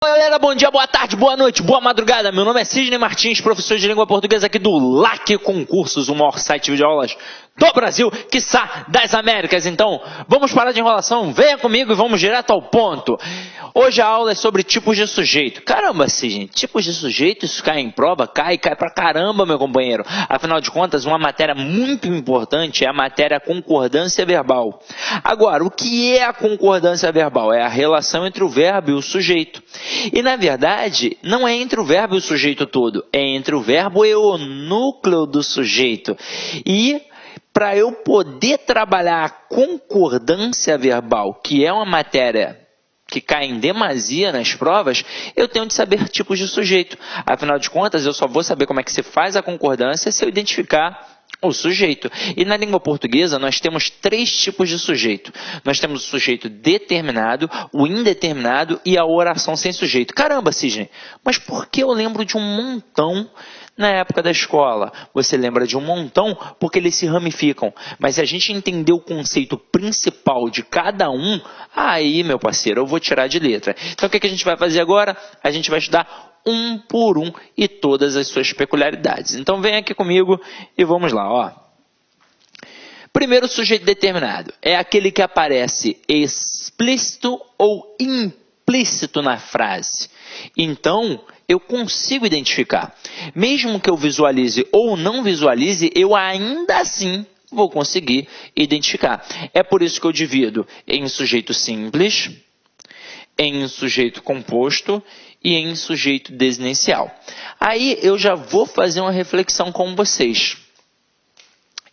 Fala galera, bom dia, boa tarde, boa noite, boa madrugada. Meu nome é Sidney Martins, professor de língua portuguesa aqui do LAC Concursos, o maior site de videoaulas do Brasil, quiçá das Américas. Então, vamos parar de enrolação, venha comigo e vamos direto ao ponto. Hoje a aula é sobre tipos de sujeito. Caramba, Sidney, tipos de sujeito, isso cai em prova? Cai pra caramba, meu companheiro. Afinal de contas, uma matéria muito importante é a matéria concordância verbal. Agora, o que é a concordância verbal? É a relação entre o verbo e o sujeito. E, na verdade, não é entre o verbo e o sujeito todo, é entre o verbo e o núcleo do sujeito. E para eu poder trabalhar a concordância verbal, que é uma matéria que cai em demasia nas provas, eu tenho de saber tipos de sujeito. Afinal de contas, eu só vou saber como é que se faz a concordância se eu identificar o sujeito. E na língua portuguesa, nós temos 3 tipos de sujeito. Nós temos o sujeito determinado, o indeterminado e a oração sem sujeito. Caramba, Sidney, mas por que eu lembro de um montão na época da escola? Você lembra de um montão porque eles se ramificam. Mas se a gente entender o conceito principal de cada um, aí, meu parceiro, eu vou tirar de letra. Então, o que a gente vai fazer agora? A gente vai estudar um por um e todas as suas peculiaridades. Então, vem aqui comigo e vamos lá, ó. Primeiro, sujeito determinado. É aquele que aparece explícito ou implícito na frase. Então, eu consigo identificar. Mesmo que eu visualize ou não visualize, eu ainda assim vou conseguir identificar. É por isso que eu divido em sujeito simples, em sujeito composto e em sujeito desinicial. Aí eu já vou fazer uma reflexão com vocês.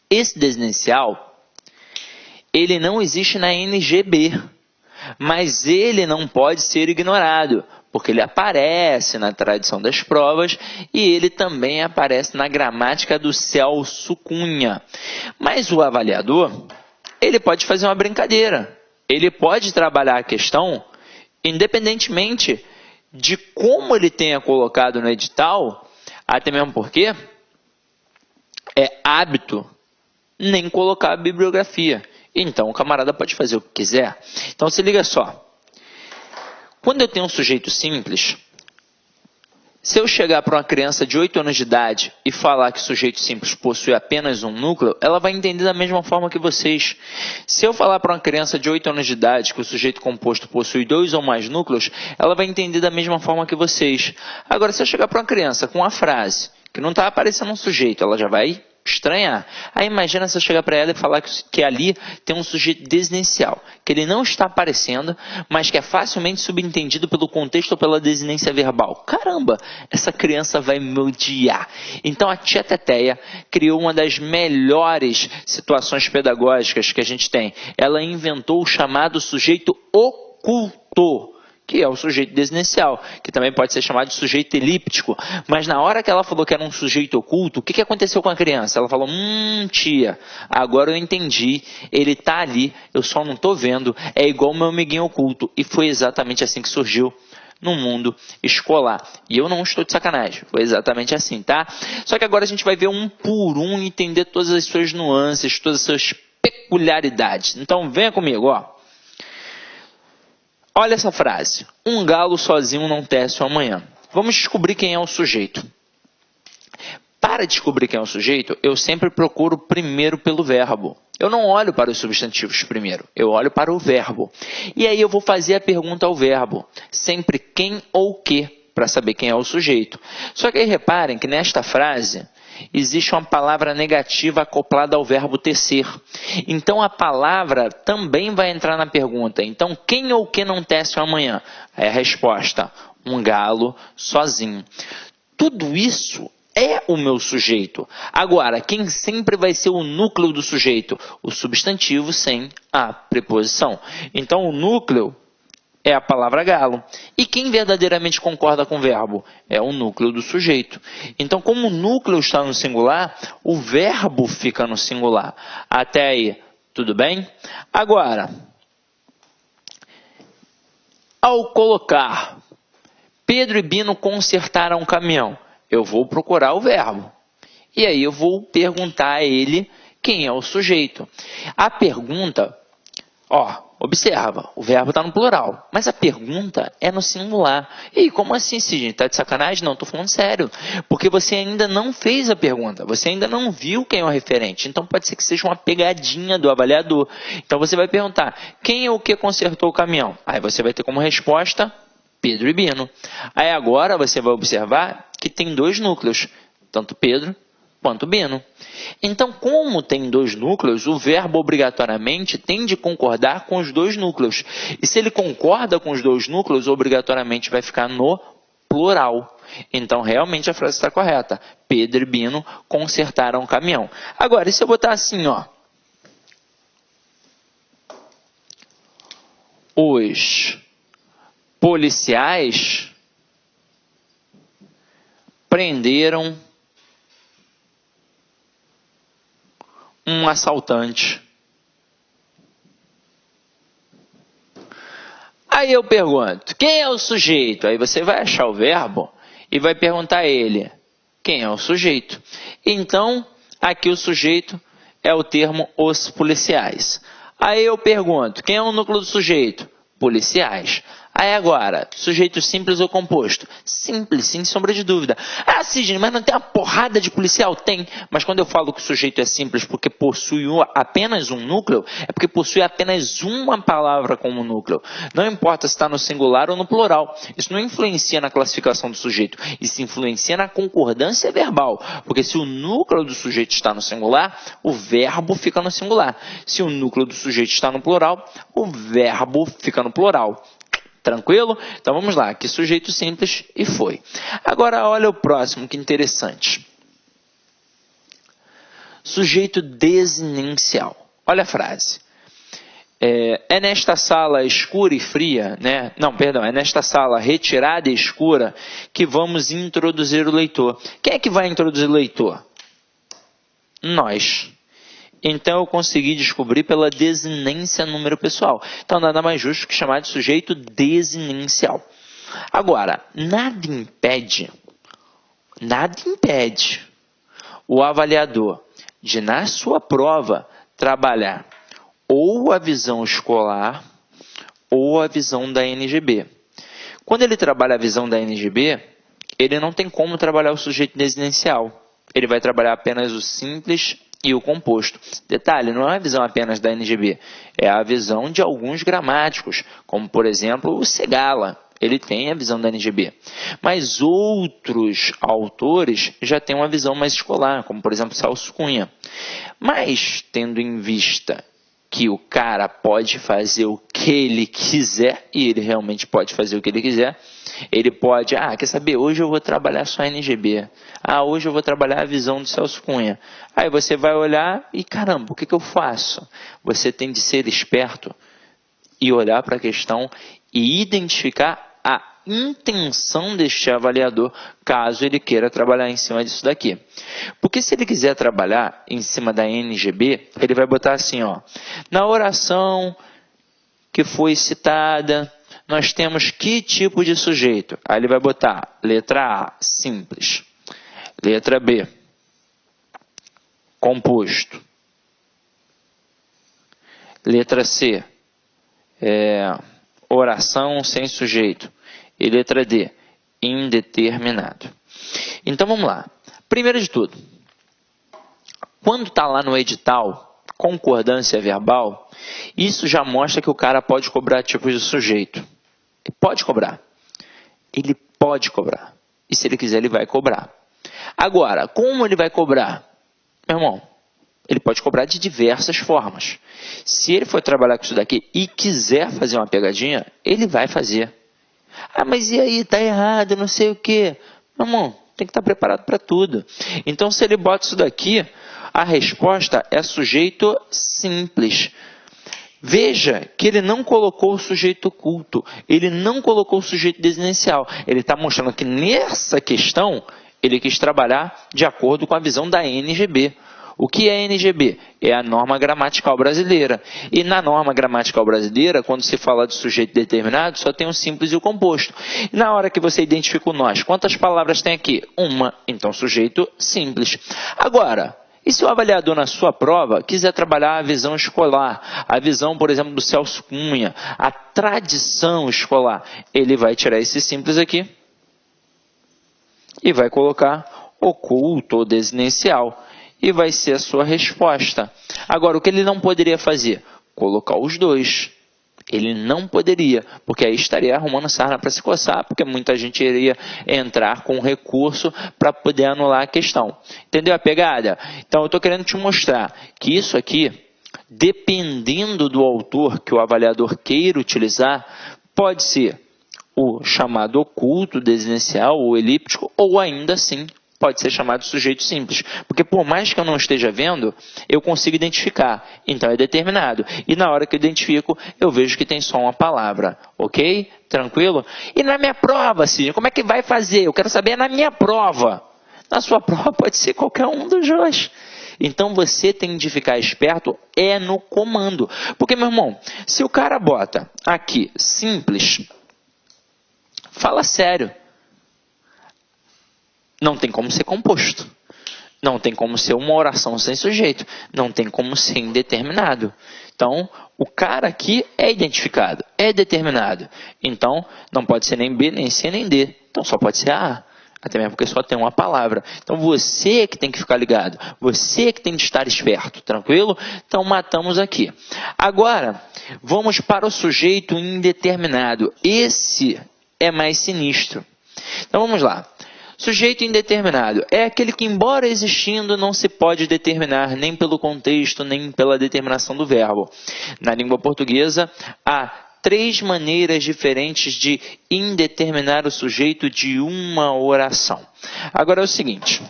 Esse desinicial, ele não existe na NGB, mas ele não pode ser ignorado, porque ele aparece na tradição das provas e ele também aparece na gramática do Celso Cunha. Mas o avaliador, ele pode fazer uma brincadeira. Ele pode trabalhar a questão independentemente de como ele tenha colocado no edital, até mesmo porque é hábito nem colocar a bibliografia. Então, o camarada pode fazer o que quiser. Então, se liga só. Quando eu tenho um sujeito simples, se eu chegar para uma criança de 8 anos de idade e falar que o sujeito simples possui apenas um núcleo, ela vai entender da mesma forma que vocês. Se eu falar para uma criança de 8 anos de idade que o sujeito composto possui 2 ou mais núcleos, ela vai entender da mesma forma que vocês. Agora, se eu chegar para uma criança com uma frase que não está aparecendo um sujeito, ela já vai estranhar. Aí imagina se eu chegar para ela e falar que ali tem um sujeito desinicial, que ele não está aparecendo, mas que é facilmente subentendido pelo contexto ou pela desinência verbal. Caramba, essa criança vai me odiar. Então a tia Teteia criou uma das melhores situações pedagógicas que a gente tem. Ela inventou o chamado sujeito oculto, que é o sujeito desinicial, que também pode ser chamado de sujeito elíptico. Mas na hora que ela falou que era um sujeito oculto, o que aconteceu com a criança? Ela falou, tia, agora eu entendi, ele está ali, eu só não estou vendo, é igual o meu amiguinho oculto. E foi exatamente assim que surgiu no mundo escolar. E eu não estou de sacanagem, foi exatamente assim, tá? Só que agora a gente vai ver um por um, entender todas as suas nuances, todas as suas peculiaridades. Então venha comigo, ó. Olha essa frase. Um galo sozinho não tece o amanhã. Vamos descobrir quem é o sujeito. Para descobrir quem é o sujeito, eu sempre procuro primeiro pelo verbo. Eu não olho para os substantivos primeiro, eu olho para o verbo. E aí eu vou fazer a pergunta ao verbo. Sempre quem ou que, para saber quem é o sujeito. Só que aí reparem que nesta frase existe uma palavra negativa acoplada ao verbo tecer. Então, a palavra também vai entrar na pergunta. Então, quem ou que não tece amanhã? Aí a resposta, um galo sozinho. Tudo isso é o meu sujeito. Agora, quem sempre vai ser o núcleo do sujeito? O substantivo sem a preposição. Então, o núcleo é a palavra galo. E quem verdadeiramente concorda com o verbo? É o núcleo do sujeito. Então, como o núcleo está no singular, o verbo fica no singular. Até aí, tudo bem? Agora, ao colocar Pedro e Bino consertaram um caminhão, eu vou procurar o verbo. E aí eu vou perguntar a ele quem é o sujeito. A pergunta, ó, observa, o verbo está no plural, mas a pergunta é no singular. E como assim, Sidney? Está de sacanagem? Não, estou falando sério. Porque você ainda não fez a pergunta, você ainda não viu quem é o referente. Então pode ser que seja uma pegadinha do avaliador. Então você vai perguntar, quem é o que consertou o caminhão? Aí você vai ter como resposta Pedro e Bino. Aí agora você vai observar que tem dois núcleos, tanto Pedro quanto Bino. Então, como tem dois núcleos, o verbo obrigatoriamente tem de concordar com os dois núcleos. E se ele concorda com os dois núcleos, obrigatoriamente vai ficar no plural. Então, realmente a frase está correta. Pedro e Bino consertaram o caminhão. Agora, e se eu botar assim, ó? Os policiais prenderam um assaltante. Aí eu pergunto, quem é o sujeito? Aí você vai achar o verbo e vai perguntar a ele, quem é o sujeito? Então, aqui o sujeito é o termo os policiais. Aí eu pergunto, quem é o núcleo do sujeito? Policiais. Aí agora, sujeito simples ou composto? Simples, sem sombra de dúvida. Ah, Sidney, mas não tem uma porrada de policial? Tem, mas quando eu falo que o sujeito é simples porque possui apenas um núcleo, é porque possui apenas uma palavra como núcleo. Não importa se está no singular ou no plural. Isso não influencia na classificação do sujeito. Isso influencia na concordância verbal. Porque se o núcleo do sujeito está no singular, o verbo fica no singular. Se o núcleo do sujeito está no plural, o verbo fica no plural. Tranquilo? Então vamos lá, que sujeito simples e foi. Agora olha o próximo, que interessante. Sujeito desinencial. Olha a frase. É nesta sala escura e fria, né? Não, perdão, é nesta sala retirada e escura que vamos introduzir o leitor. Quem é que vai introduzir o leitor? Nós. Então, eu consegui descobrir pela desinência número pessoal. Então, nada mais justo que chamar de sujeito desinencial. Agora, nada impede o avaliador de, na sua prova, trabalhar ou a visão escolar ou a visão da NGB. Quando ele trabalha a visão da NGB, ele não tem como trabalhar o sujeito desinencial. Ele vai trabalhar apenas o simples e o composto. Detalhe, não é a visão apenas da NGB, é a visão de alguns gramáticos, como por exemplo o Segala, ele tem a visão da NGB. Mas outros autores já têm uma visão mais escolar, como por exemplo Celso Cunha. Mas, tendo em vista que o cara pode fazer o que ele quiser, e ele realmente pode fazer o que ele quiser, ele pode, quer saber, hoje eu vou trabalhar só a NGB, hoje eu vou trabalhar a visão do Celso Cunha. Aí você vai olhar e, caramba, o que eu faço? Você tem de ser esperto e olhar para a questão e identificar a intenção deste avaliador, caso ele queira trabalhar em cima disso daqui. Porque se ele quiser trabalhar em cima da NGB, ele vai botar assim, ó, na oração que foi citada, nós temos que tipo de sujeito? Aí ele vai botar letra A, simples, letra B, composto, letra C, oração sem sujeito, e letra D, indeterminado. Então vamos lá. Primeiro de tudo, quando está lá no edital, concordância verbal, isso já mostra que o cara pode cobrar tipos de sujeito. Ele pode cobrar. Ele pode cobrar. E se ele quiser, ele vai cobrar. Agora, como ele vai cobrar? Meu irmão, ele pode cobrar de diversas formas. Se ele for trabalhar com isso daqui e quiser fazer uma pegadinha, ele vai fazer. Mas e aí, tá errado, não sei o quê. Meu irmão, tem que estar preparado para tudo. Então, se ele bota isso daqui, a resposta é sujeito simples. Veja que ele não colocou o sujeito oculto, ele não colocou o sujeito desinencial. Ele está mostrando que nessa questão, ele quis trabalhar de acordo com a visão da NGB. O que é NGB? É a norma gramatical brasileira. E na norma gramatical brasileira, quando se fala de sujeito determinado, só tem o simples e o composto. E na hora que você identifica o nós, quantas palavras tem aqui? Uma. Então, sujeito simples. Agora, E se o avaliador na sua prova quiser trabalhar a visão escolar, a visão, por exemplo, do Celso Cunha, a tradição escolar, ele vai tirar esse simples aqui e vai colocar oculto ou desinencial. E vai ser a sua resposta. Agora, o que ele não poderia fazer? Colocar os dois. Ele não poderia, porque aí estaria arrumando sarna para se coçar, porque muita gente iria entrar com recurso para poder anular a questão. Entendeu a pegada? Então, eu estou querendo te mostrar que isso aqui, dependendo do autor que o avaliador queira utilizar, pode ser o chamado oculto, desinencial ou elíptico, ou ainda assim pode ser chamado sujeito simples. Porque por mais que eu não esteja vendo, eu consigo identificar. Então é determinado. E na hora que eu identifico, eu vejo que tem só uma palavra. Ok? Tranquilo? E na minha prova, Sidney, como é que vai fazer? Eu quero saber na minha prova. Na sua prova pode ser qualquer um dos dois. Então você tem de ficar esperto no comando. Porque, meu irmão, se o cara bota aqui simples, fala sério. Não tem como ser composto. Não tem como ser uma oração sem sujeito. Não tem como ser indeterminado. Então, o cara aqui é identificado, é determinado. Então, não pode ser nem B, nem C, nem D. Então, só pode ser A. Até mesmo porque só tem uma palavra. Então, você que tem que ficar ligado. Você que tem de estar esperto. Tranquilo? Então, matamos aqui. Agora, vamos para o sujeito indeterminado. Esse é mais sinistro. Então, vamos lá. Sujeito indeterminado é aquele que, embora existindo, não se pode determinar nem pelo contexto, nem pela determinação do verbo. Na língua portuguesa, há 3 maneiras diferentes de indeterminar o sujeito de uma oração. Agora é o seguinte.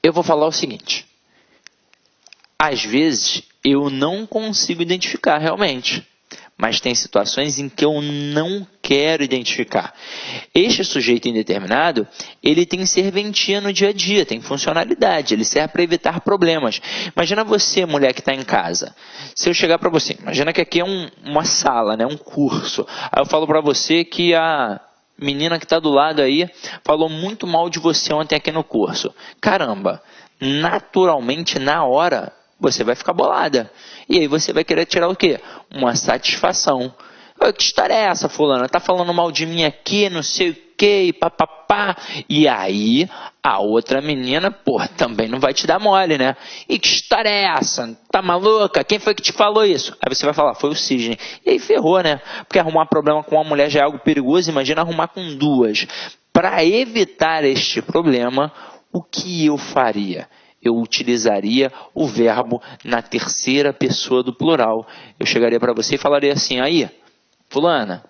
Eu vou falar o seguinte. Às vezes, eu não consigo identificar realmente. Mas tem situações em que eu não quero identificar. Este sujeito indeterminado, ele tem serventia no dia a dia, tem funcionalidade, ele serve para evitar problemas. Imagina você, mulher que está em casa. Se eu chegar para você, imagina que aqui é uma sala, né, um curso. Aí eu falo para você que a menina que está do lado aí falou muito mal de você ontem aqui no curso. Caramba, naturalmente, na hora, você vai ficar bolada. E aí você vai querer tirar o quê? Uma satisfação. Que história é essa, fulana? Tá falando mal de mim aqui, não sei o quê, e papapá. E aí, a outra menina, também não vai te dar mole, né? E que história é essa? Tá maluca? Quem foi que te falou isso? Aí você vai falar, foi o Sidney. E aí ferrou, né? Porque arrumar problema com uma mulher já é algo perigoso, imagina arrumar com 2. Para evitar este problema, o que eu faria? Eu utilizaria o verbo na terceira pessoa do plural. Eu chegaria para você e falaria assim, aí, fulana,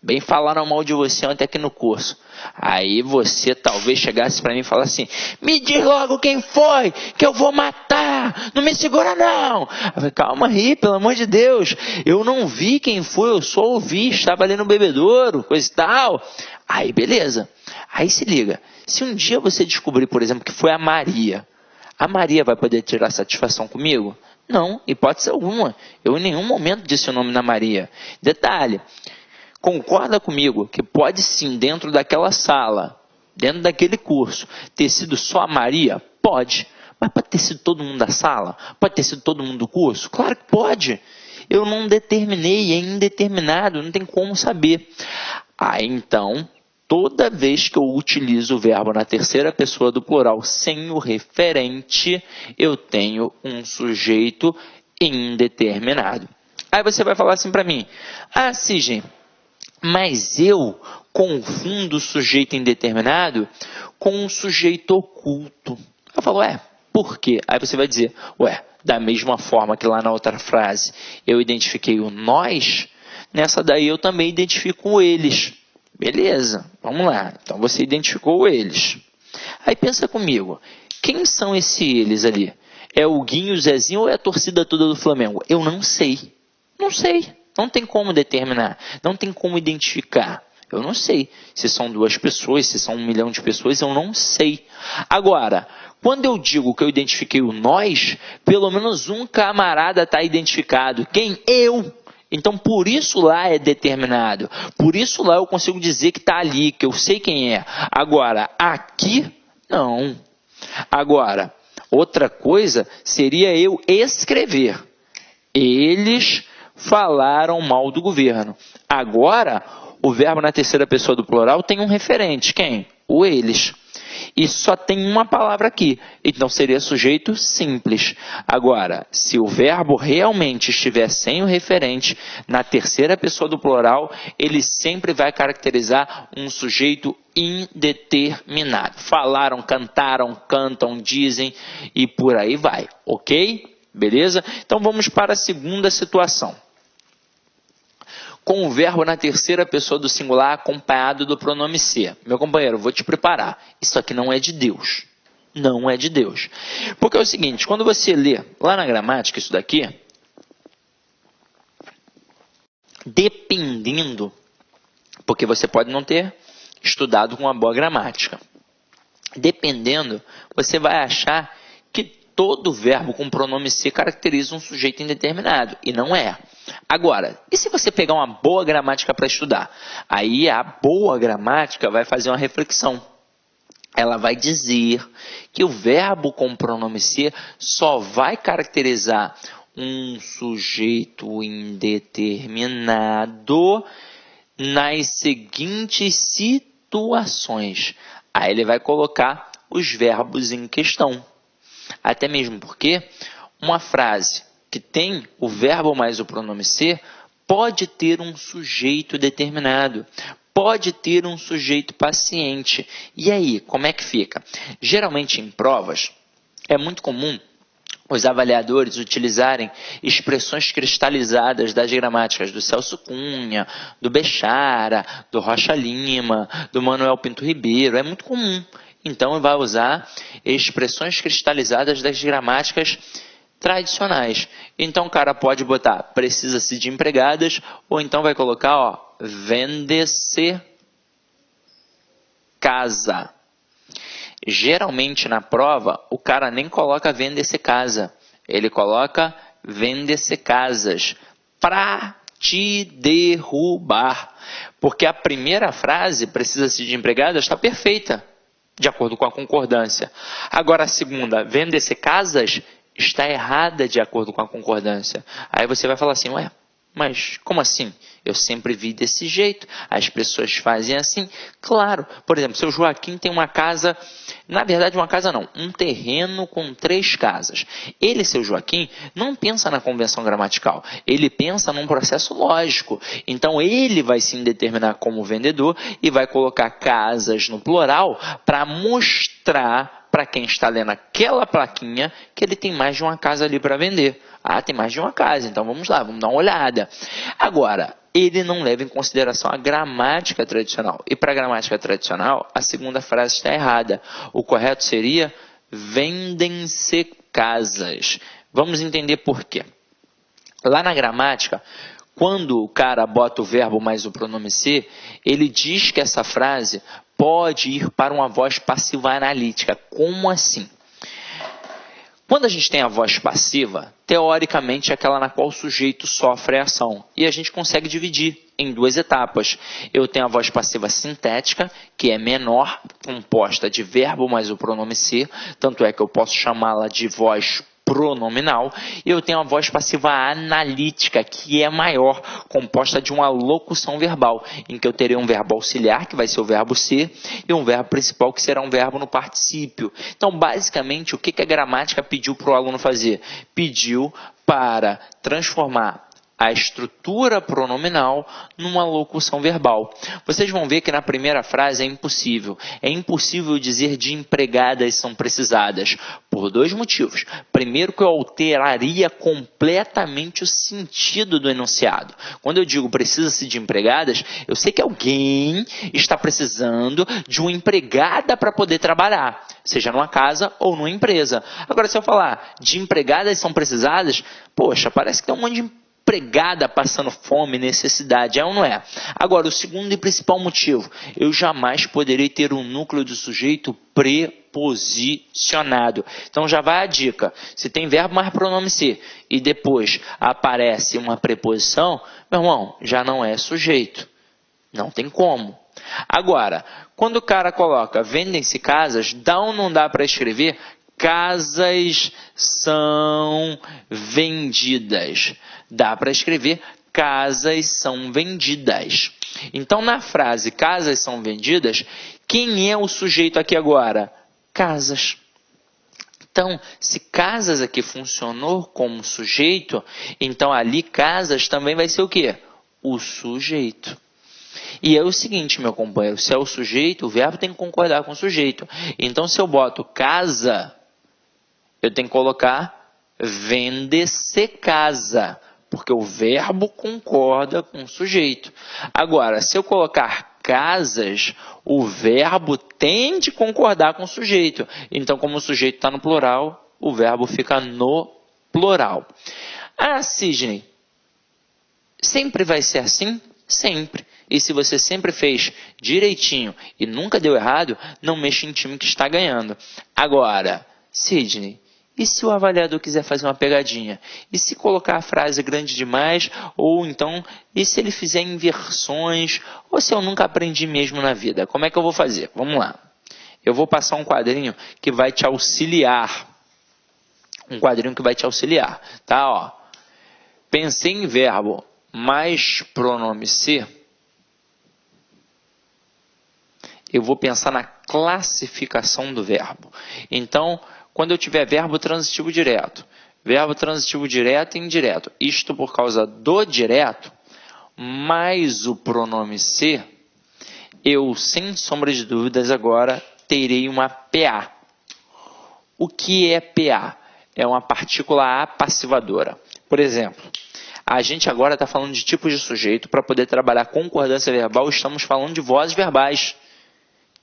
bem falaram mal de você ontem aqui no curso. Aí você talvez chegasse para mim e falasse assim, me diz logo quem foi, que eu vou matar, não me segura não. Eu falei, calma aí, pelo amor de Deus, eu não vi quem foi, eu só ouvi, estava ali no bebedouro, coisa e tal. Aí beleza, aí se liga, se um dia você descobrir, por exemplo, que foi a Maria vai poder tirar satisfação comigo? Não, hipótese alguma. Eu em nenhum momento disse o nome da Maria. Detalhe, concorda comigo que pode sim, dentro daquela sala, dentro daquele curso, ter sido só a Maria? Pode. Mas pode ter sido todo mundo da sala? Pode ter sido todo mundo do curso? Claro que pode. Eu não determinei, é indeterminado, não tem como saber. Aí então, toda vez que eu utilizo o verbo na terceira pessoa do plural sem o referente, eu tenho um sujeito indeterminado. Aí você vai falar assim para mim, Sidney, mas eu confundo o sujeito indeterminado com um sujeito oculto. Eu falo, por quê? Aí você vai dizer, da mesma forma que lá na outra frase eu identifiquei o nós, nessa daí eu também identifico o eles. Beleza, vamos lá. Então você identificou eles. Aí pensa comigo, quem são esses eles ali? É o Guinho, o Zezinho ou é a torcida toda do Flamengo? Eu não sei. Não sei. Não tem como determinar. Não tem como identificar. Eu não sei. Se são 2 pessoas, se são 1 milhão de pessoas, eu não sei. Agora, quando eu digo que eu identifiquei o nós, pelo menos um camarada está identificado. Quem? Eu. Então, por isso lá é determinado. Por isso lá eu consigo dizer que está ali, que eu sei quem é. Agora, aqui, não. Agora, outra coisa seria eu escrever. Eles falaram mal do governo. Agora, o verbo na terceira pessoa do plural tem um referente. Quem? O eles. E só tem uma palavra aqui. Então, seria sujeito simples. Agora, se o verbo realmente estiver sem o referente, na terceira pessoa do plural, ele sempre vai caracterizar um sujeito indeterminado. Falaram, cantaram, cantam, dizem e por aí vai. Ok? Beleza? Então, vamos para a segunda situação. Com o verbo na terceira pessoa do singular acompanhado do pronome ser. Meu companheiro, vou te preparar. Isso aqui não é de Deus. Não é de Deus. Porque é o seguinte, quando você lê lá na gramática isso daqui, dependendo, porque você pode não ter estudado com uma boa gramática, dependendo, você vai achar que todo verbo com pronome ser caracteriza um sujeito indeterminado, e não é. Agora, e se você pegar uma boa gramática para estudar? Aí a boa gramática vai fazer uma reflexão. Ela vai dizer que o verbo com pronome ser só vai caracterizar um sujeito indeterminado nas seguintes situações. Aí ele vai colocar os verbos em questão. Até mesmo porque uma frase que tem o verbo mais o pronome ser pode ter um sujeito determinado, pode ter um sujeito paciente. E aí, como é que fica? Geralmente em provas é muito comum os avaliadores utilizarem expressões cristalizadas das gramáticas do Celso Cunha, do Bechara, do Rocha Lima, do Manuel Pinto Ribeiro. É muito comum. Então, vai usar expressões cristalizadas das gramáticas tradicionais. Então, o cara pode botar precisa-se de empregadas, ou então vai colocar, ó, vende-se casa. Geralmente, na prova, o cara nem coloca vende-se casa. Ele coloca vende-se casas para te derrubar. Porque a primeira frase, precisa-se de empregadas, está perfeita, de acordo com a concordância. Agora, a segunda, vende-se casas, está errada de acordo com a concordância. Aí você vai falar assim, ué, mas como assim? Eu sempre vi desse jeito, as pessoas fazem assim. Claro, por exemplo, seu Joaquim tem uma casa, na verdade uma casa não, um terreno com 3 casas. Ele, seu Joaquim, não pensa na convenção gramatical, ele pensa num processo lógico. Então ele vai se determinar como vendedor e vai colocar casas no plural para mostrar para quem está lendo aquela plaquinha que ele tem mais de uma casa ali para vender. Ah, tem mais de uma casa, então vamos lá, vamos dar uma olhada. Agora, ele não leva em consideração a gramática tradicional. E para a gramática tradicional, a segunda frase está errada. O correto seria vendem-se casas. Vamos entender por quê. Lá na gramática, quando o cara bota o verbo mais o pronome ser, ele diz que essa frase pode ir para uma voz passiva analítica. Como assim? Quando a gente tem a voz passiva, teoricamente é aquela na qual o sujeito sofre a ação. E a gente consegue dividir em 2 etapas. Eu tenho a voz passiva sintética, que é menor, composta de verbo mais o pronome ser, tanto é que eu posso chamá-la de voz pronominal, e eu tenho a voz passiva analítica, que é maior, composta de uma locução verbal, em que eu terei um verbo auxiliar, que vai ser o verbo ser, e um verbo principal, que será um verbo no particípio. Então, basicamente, o que a gramática pediu para o aluno fazer? Pediu para transformar a estrutura pronominal numa locução verbal. Vocês vão ver que na primeira frase é impossível. É impossível dizer de empregadas são precisadas, por 2 motivos. Primeiro, que eu alteraria completamente o sentido do enunciado. Quando eu digo precisa-se de empregadas, eu sei que alguém está precisando de uma empregada para poder trabalhar, seja numa casa ou numa empresa. Agora, se eu falar de empregadas são precisadas, poxa, parece que tem um monte de empregada passando fome, necessidade, é ou não é? Agora, o segundo e principal motivo, eu jamais poderei ter um núcleo do sujeito preposicionado. Então já vai a dica, se tem verbo mais pronome ser e depois aparece uma preposição, meu irmão, já não é sujeito, não tem como. Agora, quando o cara coloca vendem-se casas, dá ou não dá para escrever casas são vendidas. Dá para escrever casas são vendidas. Então, na frase casas são vendidas, quem é o sujeito aqui agora? Casas. Então, se casas aqui funcionou como sujeito, então ali casas também vai ser o quê? O sujeito. E é o seguinte, meu companheiro, se é o sujeito, o verbo tem que concordar com o sujeito. Então, se eu boto casa, eu tenho que colocar vende-se casa, porque o verbo concorda com o sujeito. Agora, se eu colocar casas, o verbo tem de concordar com o sujeito. Então, como o sujeito está no plural, o verbo fica no plural. Ah, Sidney, sempre vai ser assim? Sempre. E se você sempre fez direitinho e nunca deu errado, não mexa em time que está ganhando. Agora, Sidney, e se o avaliador quiser fazer uma pegadinha? E se colocar a frase grande demais? Ou então, e se ele fizer inversões? Ou se eu nunca aprendi mesmo na vida? Como é que eu vou fazer? Vamos lá. Eu vou passar um quadrinho que vai te auxiliar. Um quadrinho que vai te auxiliar. Tá, ó. Pensei em verbo mais pronome ser. Eu vou pensar na classificação do verbo. Então, quando eu tiver verbo transitivo direto e indireto, isto por causa do direto, mais o pronome ser, eu, sem sombra de dúvidas, agora terei uma PA. O que é PA? É uma partícula apassivadora. Por exemplo, a gente agora está falando de tipos de sujeito. Para poder trabalhar concordância verbal, estamos falando de vozes verbais.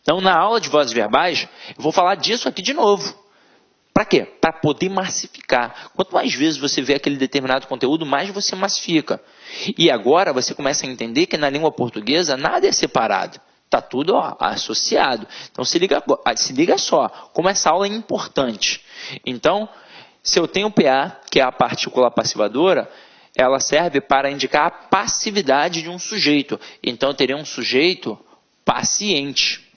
Então, na aula de vozes verbais, eu vou falar disso aqui de novo. Para quê? Para poder massificar. Quanto mais vezes você vê aquele determinado conteúdo, mais você massifica. E agora você começa a entender que na língua portuguesa nada é separado. Está tudo associado. Então, se liga só, como essa aula é importante. Então, se eu tenho PA, que é a partícula passivadora, ela serve para indicar a passividade de um sujeito. Então, eu teria um sujeito paciente.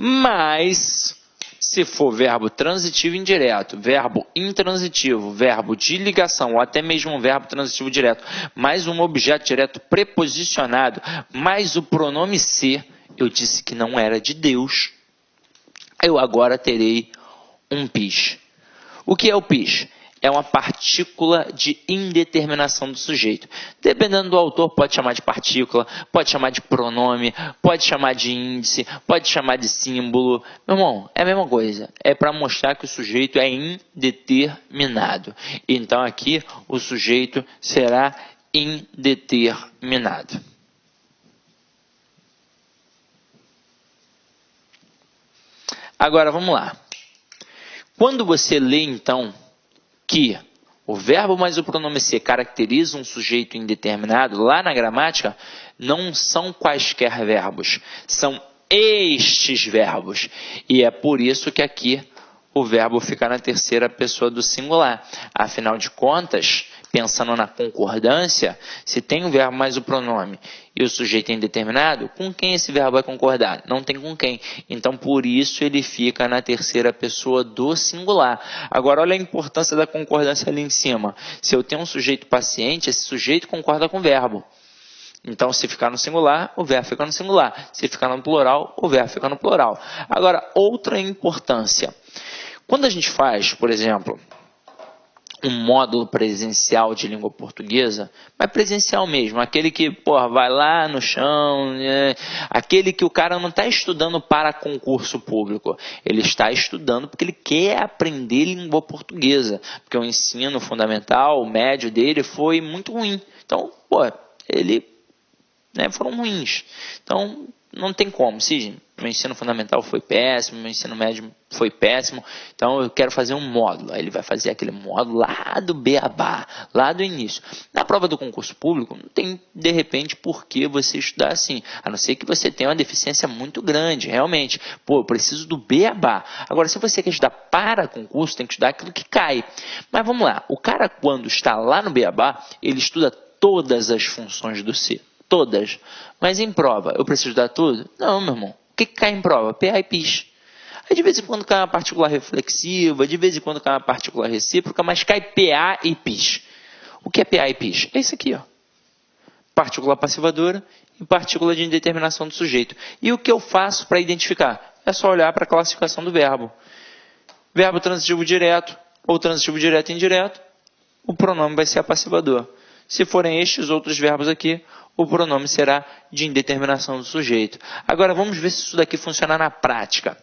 Mas, se for verbo transitivo indireto, verbo intransitivo, verbo de ligação, ou até mesmo um verbo transitivo direto, mais um objeto direto preposicionado, mais o pronome ser, eu disse que não era de Deus, eu agora terei um PIS. O que é o PIS? É uma partícula de indeterminação do sujeito. Dependendo do autor, pode chamar de partícula, pode chamar de pronome, pode chamar de índice, pode chamar de símbolo. Meu irmão, é a mesma coisa. É para mostrar que o sujeito é indeterminado. Então, aqui, o sujeito será indeterminado. Agora, vamos lá. Quando você lê, então, que o verbo mais o pronome ser caracteriza um sujeito indeterminado, lá na gramática, não são quaisquer verbos, são estes verbos. E é por isso que aqui o verbo fica na terceira pessoa do singular. Afinal de contas, pensando na concordância, se tem o verbo mais o pronome e o sujeito é indeterminado, com quem esse verbo vai concordar? Não tem com quem. Então, por isso, ele fica na terceira pessoa do singular. Agora, olha a importância da concordância ali em cima. Se eu tenho um sujeito paciente, esse sujeito concorda com o verbo. Então, se ficar no singular, o verbo fica no singular. Se ficar no plural, o verbo fica no plural. Agora, outra importância. Quando a gente faz, por exemplo, um módulo presencial de língua portuguesa, mas presencial mesmo, aquele que vai lá no chão, aquele que o cara não está estudando para concurso público, ele está estudando porque ele quer aprender língua portuguesa, porque o ensino fundamental, o médio dele foi muito ruim, então, foram ruins, então não tem como, Sidney. Meu ensino fundamental foi péssimo, meu ensino médio foi péssimo, então eu quero fazer um módulo. Aí ele vai fazer aquele módulo lá do beabá, lá do início. Na prova do concurso público, não tem, de repente, por que você estudar assim, a não ser que você tenha uma deficiência muito grande, realmente. Eu preciso do beabá. Agora, se você quer estudar para concurso, tem que estudar aquilo que cai. Mas vamos lá, o cara quando está lá no beabá, ele estuda todas as funções do ser. Todas. Mas em prova, eu preciso dar tudo? Não, meu irmão. O que cai em prova? PA e PIS. Aí de vez em quando cai uma partícula reflexiva, de vez em quando cai uma partícula recíproca, mas cai PA e PIS. O que é PA e PIS? É isso aqui, ó. Partícula passivadora e partícula de indeterminação do sujeito. E o que eu faço para identificar? É só olhar para a classificação do verbo. Verbo transitivo direto ou transitivo direto e indireto, o pronome vai ser apassivador. Se forem estes outros verbos aqui, o pronome será de indeterminação do sujeito. Agora vamos ver se isso daqui funciona na prática.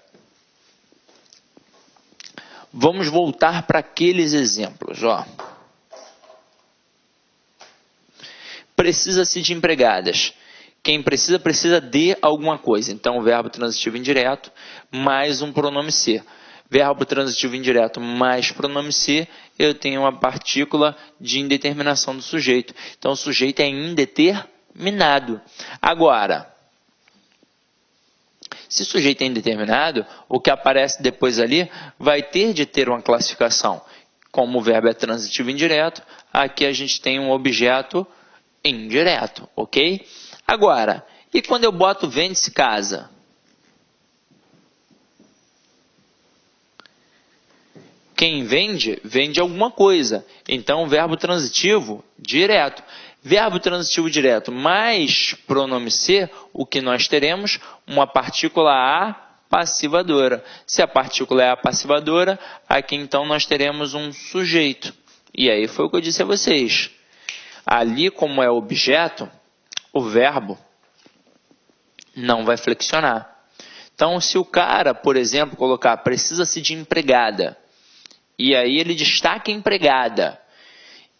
Vamos voltar para aqueles exemplos, ó. Precisa-se de empregadas. Quem precisa, precisa de alguma coisa. Então, verbo transitivo indireto mais um pronome ser. Verbo transitivo indireto mais pronome ser, eu tenho uma partícula de indeterminação do sujeito. Então, o sujeito é indeterminado. Agora, se o sujeito é indeterminado, o que aparece depois ali vai ter de ter uma classificação. Como o verbo é transitivo indireto, aqui a gente tem um objeto indireto, ok? Agora, e quando eu boto vende-se casa? Quem vende, vende alguma coisa. Então, verbo transitivo direto. Verbo transitivo direto mais pronome ser, o que nós teremos? Uma partícula apassivadora. Se a partícula é apassivadora, aqui então nós teremos um sujeito. E aí foi o que eu disse a vocês. Ali, como é objeto, o verbo não vai flexionar. Então, se o cara, por exemplo, colocar precisa-se de empregada, e aí ele destaca empregada,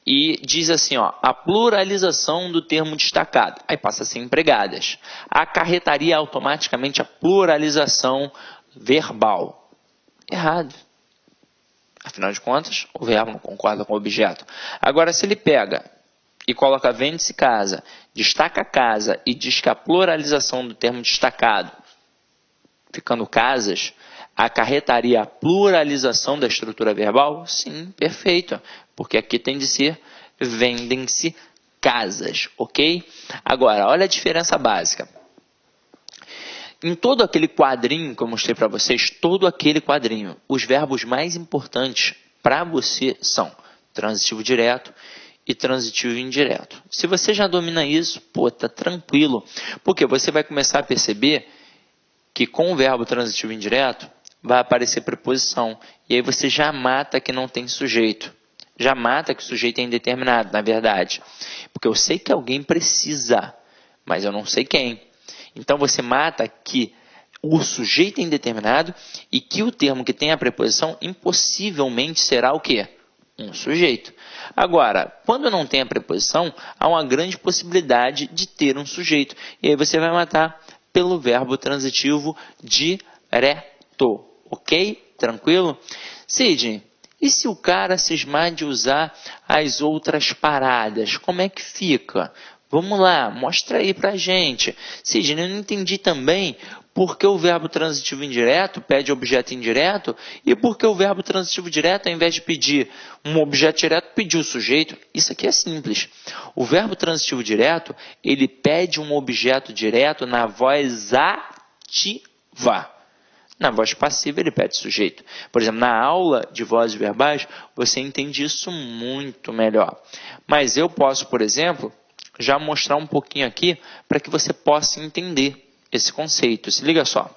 e diz assim, ó, a pluralização do termo destacado, aí passa a ser empregadas, acarretaria automaticamente a pluralização verbal. Errado. Afinal de contas, o verbo não concorda com o objeto. Agora, se ele pega e coloca vende-se casa, destaca casa e diz que a pluralização do termo destacado, ficando casas, acarretaria a pluralização da estrutura verbal? Sim, perfeito. Porque aqui tem de ser vendem-se casas, ok? Agora, olha a diferença básica. Em todo aquele quadrinho que eu mostrei para vocês, todo aquele quadrinho, os verbos mais importantes para você são transitivo direto e transitivo indireto. Se você já domina isso, pô, tá tranquilo. Porque você vai começar a perceber que com o verbo transitivo indireto, vai aparecer preposição. E aí você já mata que não tem sujeito. Já mata que o sujeito é indeterminado, na verdade. Porque eu sei que alguém precisa, mas eu não sei quem. Então você mata que o sujeito é indeterminado e que o termo que tem a preposição impossivelmente será o quê? Um sujeito. Agora, quando não tem a preposição, há uma grande possibilidade de ter um sujeito. E aí você vai matar pelo verbo transitivo direto. Ok? Tranquilo? Sidney, e se o cara cismar de usar as outras paradas? Como é que fica? Vamos lá, mostra aí pra gente. Sidney, eu não entendi também por que o verbo transitivo indireto pede objeto indireto e por que o verbo transitivo direto, ao invés de pedir um objeto direto, pediu o sujeito. Isso aqui é simples. O verbo transitivo direto, ele pede um objeto direto na voz ativa. Na voz passiva, ele pede sujeito. Por exemplo, na aula de vozes verbais, você entende isso muito melhor. Mas eu posso, por exemplo, já mostrar um pouquinho aqui para que você possa entender esse conceito. Se liga só.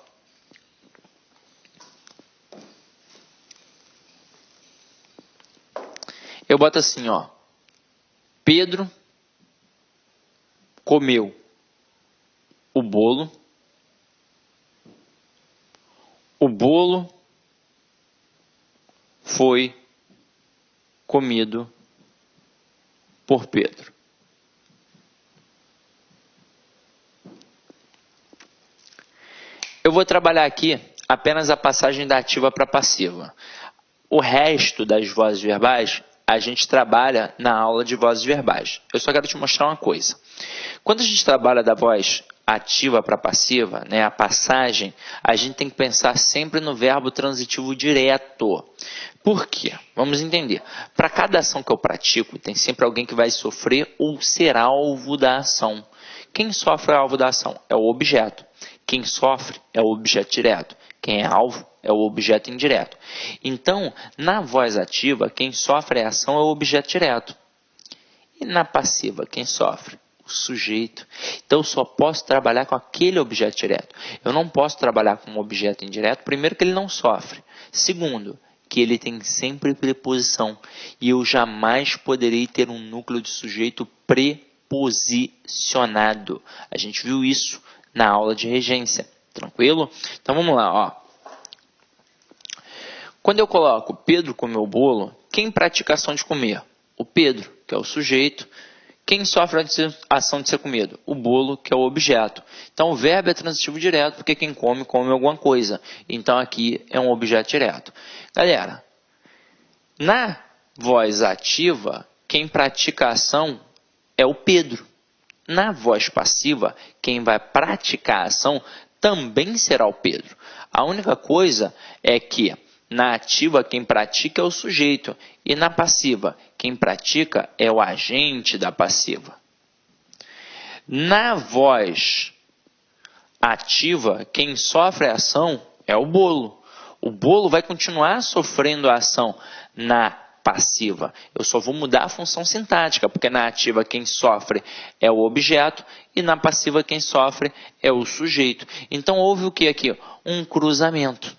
Eu boto assim, ó. Pedro comeu o bolo. O bolo foi comido por Pedro. Eu vou trabalhar aqui apenas a passagem da ativa para a passiva. O resto das vozes verbais, a gente trabalha na aula de vozes verbais. Eu só quero te mostrar uma coisa. Quando a gente trabalha da voz ativa para passiva, né, a passagem, a gente tem que pensar sempre no verbo transitivo direto. Por quê? Vamos entender. Para cada ação que eu pratico, tem sempre alguém que vai sofrer ou ser alvo da ação. Quem sofre é alvo da ação? É o objeto. Quem sofre é o objeto direto. Quem é alvo é o objeto indireto. Então, na voz ativa, quem sofre a ação é o objeto direto. E na passiva, quem sofre? O sujeito. Então, eu só posso trabalhar com aquele objeto direto. Eu não posso trabalhar com um objeto indireto, primeiro que ele não sofre. Segundo, que ele tem sempre preposição. E eu jamais poderei ter um núcleo de sujeito preposicionado. A gente viu isso na aula de regência. Tranquilo? Então, vamos lá, ó. Quando eu coloco Pedro comeu o bolo, quem pratica a ação de comer? O Pedro, que é o sujeito. Quem sofre a ação de ser comido? O bolo, que é o objeto. Então, o verbo é transitivo direto, porque quem come, come alguma coisa. Então, aqui é um objeto direto. Galera, na voz ativa, quem pratica a ação é o Pedro. Na voz passiva, quem vai praticar a ação também será o Pedro. A única coisa é que na ativa, quem pratica é o sujeito. E na passiva, quem pratica é o agente da passiva. Na voz ativa, quem sofre a ação é o bolo. O bolo vai continuar sofrendo a ação na passiva. Eu só vou mudar a função sintática, porque na ativa quem sofre é o objeto e na passiva quem sofre é o sujeito. Então, houve o que aqui? Um cruzamento.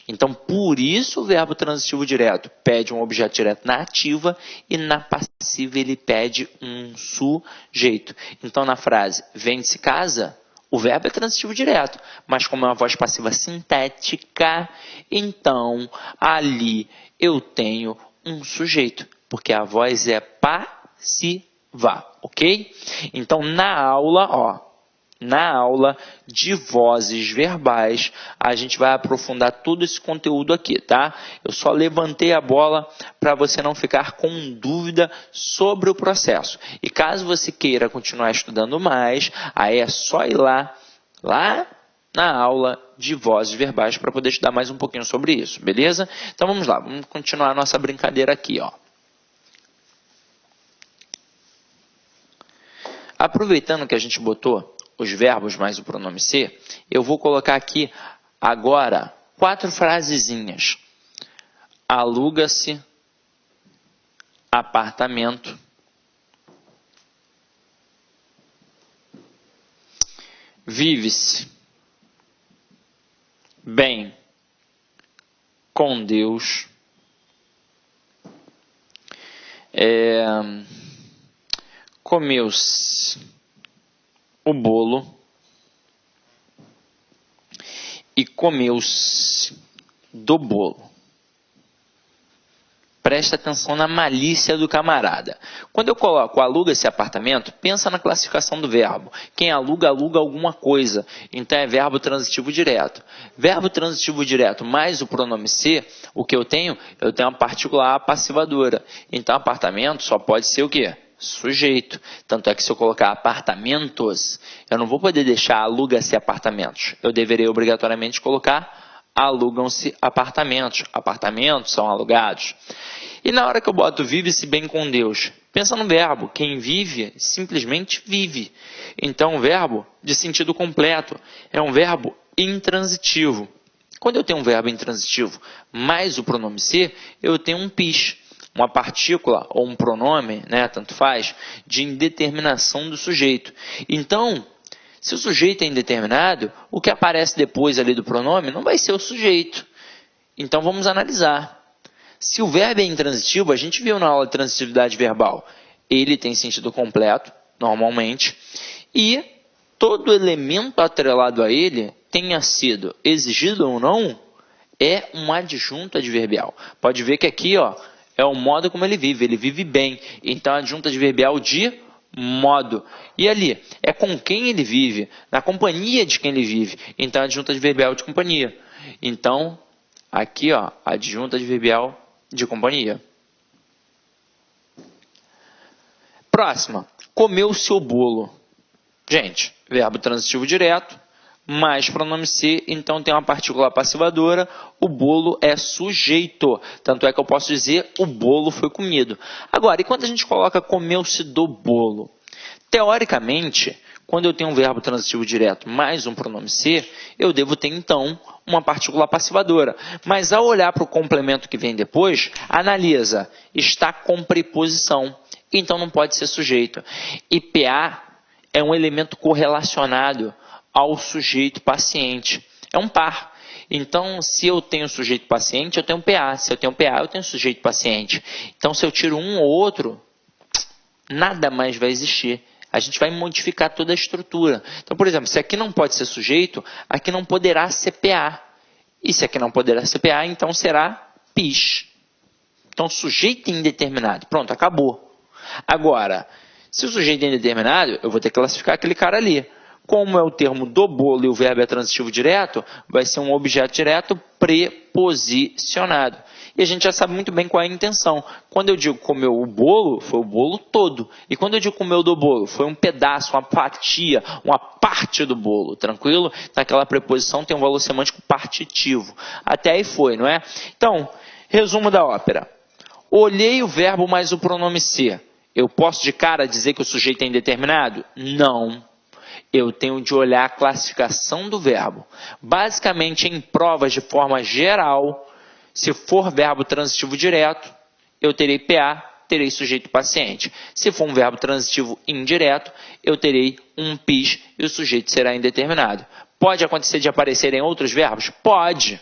Então, por isso o verbo transitivo direto pede um objeto direto na ativa e na passiva ele pede um sujeito. Então, na frase vende-se casa, o verbo é transitivo direto, mas como é uma voz passiva sintética, então ali eu tenho um sujeito, porque a voz é passiva, ok? Então, na aula de vozes verbais, a gente vai aprofundar todo esse conteúdo aqui, tá? Eu só levantei a bola para você não ficar com dúvida sobre o processo. E caso você queira continuar estudando mais, aí é só ir lá na aula de vozes verbais para poder estudar mais um pouquinho sobre isso, beleza? Então vamos lá, vamos continuar a nossa brincadeira aqui, ó. Aproveitando que a gente botou os verbos mais o pronome ser, eu vou colocar aqui agora 4 frasezinhas. Aluga-se apartamento. Vive-se bem com Deus. Comeu-se o bolo e comeu-se do bolo. Presta atenção na malícia do camarada. Quando eu coloco aluga-se apartamento, pensa na classificação do verbo. Quem aluga, aluga alguma coisa. Então é verbo transitivo direto. Verbo transitivo direto mais o pronome ser, o que eu tenho? Eu tenho uma partícula A passivadora. Então apartamento só pode ser o quê? Sujeito. Tanto é que se eu colocar apartamentos, eu não vou poder deixar aluga-se apartamentos. Eu deveria obrigatoriamente colocar alugam-se apartamentos. Apartamentos são alugados. E na hora que eu boto vive-se bem com Deus, pensa no verbo. Quem vive, simplesmente vive. Então, um verbo de sentido completo. É um verbo intransitivo. Quando eu tenho um verbo intransitivo mais o pronome ser, eu tenho um PIS. Uma partícula ou um pronome, né, tanto faz, de indeterminação do sujeito. Então, se o sujeito é indeterminado, o que aparece depois ali do pronome não vai ser o sujeito. Então, vamos analisar. Se o verbo é intransitivo, a gente viu na aula de transitividade verbal, ele tem sentido completo, normalmente, e todo elemento atrelado a ele, tenha sido exigido ou não, é um adjunto adverbial. Pode ver que aqui, ó, é o modo como ele vive bem. Então, adjunto adverbial de modo. E ali, é com quem ele vive, na companhia de quem ele vive. Então, adjunto adverbial de companhia. Então, aqui, ó, adjunto adverbial de companhia. Próxima, comeu-se o bolo. Gente, verbo transitivo direto, mais pronome ser, então tem uma partícula passivadora, o bolo é sujeito. Tanto é que eu posso dizer, o bolo foi comido. Agora, e quando a gente coloca comeu-se do bolo? Teoricamente, quando eu tenho um verbo transitivo direto mais um pronome ser, eu devo ter, então, uma partícula passivadora. Mas ao olhar para o complemento que vem depois, analisa, está com preposição, então não pode ser sujeito. E PA é um elemento correlacionado ao sujeito paciente. É um par. Então, se eu tenho sujeito paciente, eu tenho PA. Se eu tenho PA, eu tenho sujeito paciente. Então, se eu tiro um ou outro, nada mais vai existir. A gente vai modificar toda a estrutura. Então, por exemplo, se aqui não pode ser sujeito, aqui não poderá ser PA. E se aqui não poderá ser PA, então será PIS. Então, sujeito indeterminado. Pronto, acabou. Agora, se o sujeito é indeterminado, eu vou ter que classificar aquele cara ali. Como é o termo do bolo e o verbo é transitivo direto, vai ser um objeto direto preposicionado. E a gente já sabe muito bem qual é a intenção. Quando eu digo comeu o bolo, foi o bolo todo. E quando eu digo comeu do bolo, foi um pedaço, uma fatia, uma parte do bolo. Tranquilo? Naquela preposição tem um valor semântico partitivo. Até aí foi, não é? Então, resumo da ópera. Olhei o verbo mais o pronome ser. Eu posso de cara dizer que o sujeito é indeterminado? Não. Eu tenho de olhar a classificação do verbo. Basicamente, em provas de forma geral, se for verbo transitivo direto, eu terei PA, terei sujeito paciente. Se for um verbo transitivo indireto, eu terei um PIS e o sujeito será indeterminado. Pode acontecer de aparecerem outros verbos? Pode,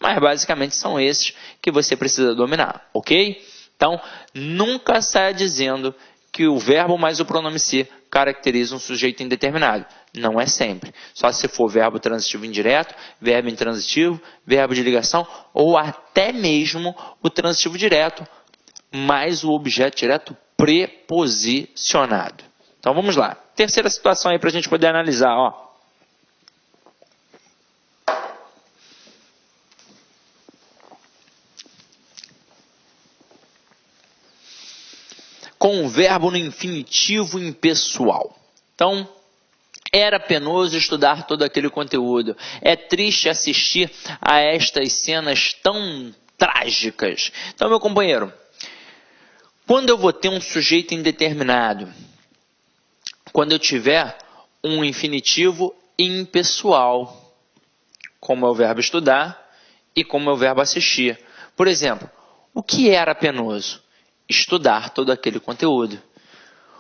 mas basicamente são esses que você precisa dominar, ok? Então, nunca saia dizendo que o verbo mais o pronome ser caracteriza um sujeito indeterminado. Não é sempre. Só se for verbo transitivo indireto, verbo intransitivo, verbo de ligação ou até mesmo o transitivo direto, mais o objeto direto preposicionado. Então vamos lá. Terceira situação aí para a gente poder analisar. Ó. Com o verbo no infinitivo impessoal. Então, era penoso estudar todo aquele conteúdo. É triste assistir a estas cenas tão trágicas. Então, meu companheiro, quando eu vou ter um sujeito indeterminado, quando eu tiver um infinitivo impessoal, como é o verbo estudar e como é o verbo assistir. Por exemplo, o que era penoso? Estudar todo aquele conteúdo.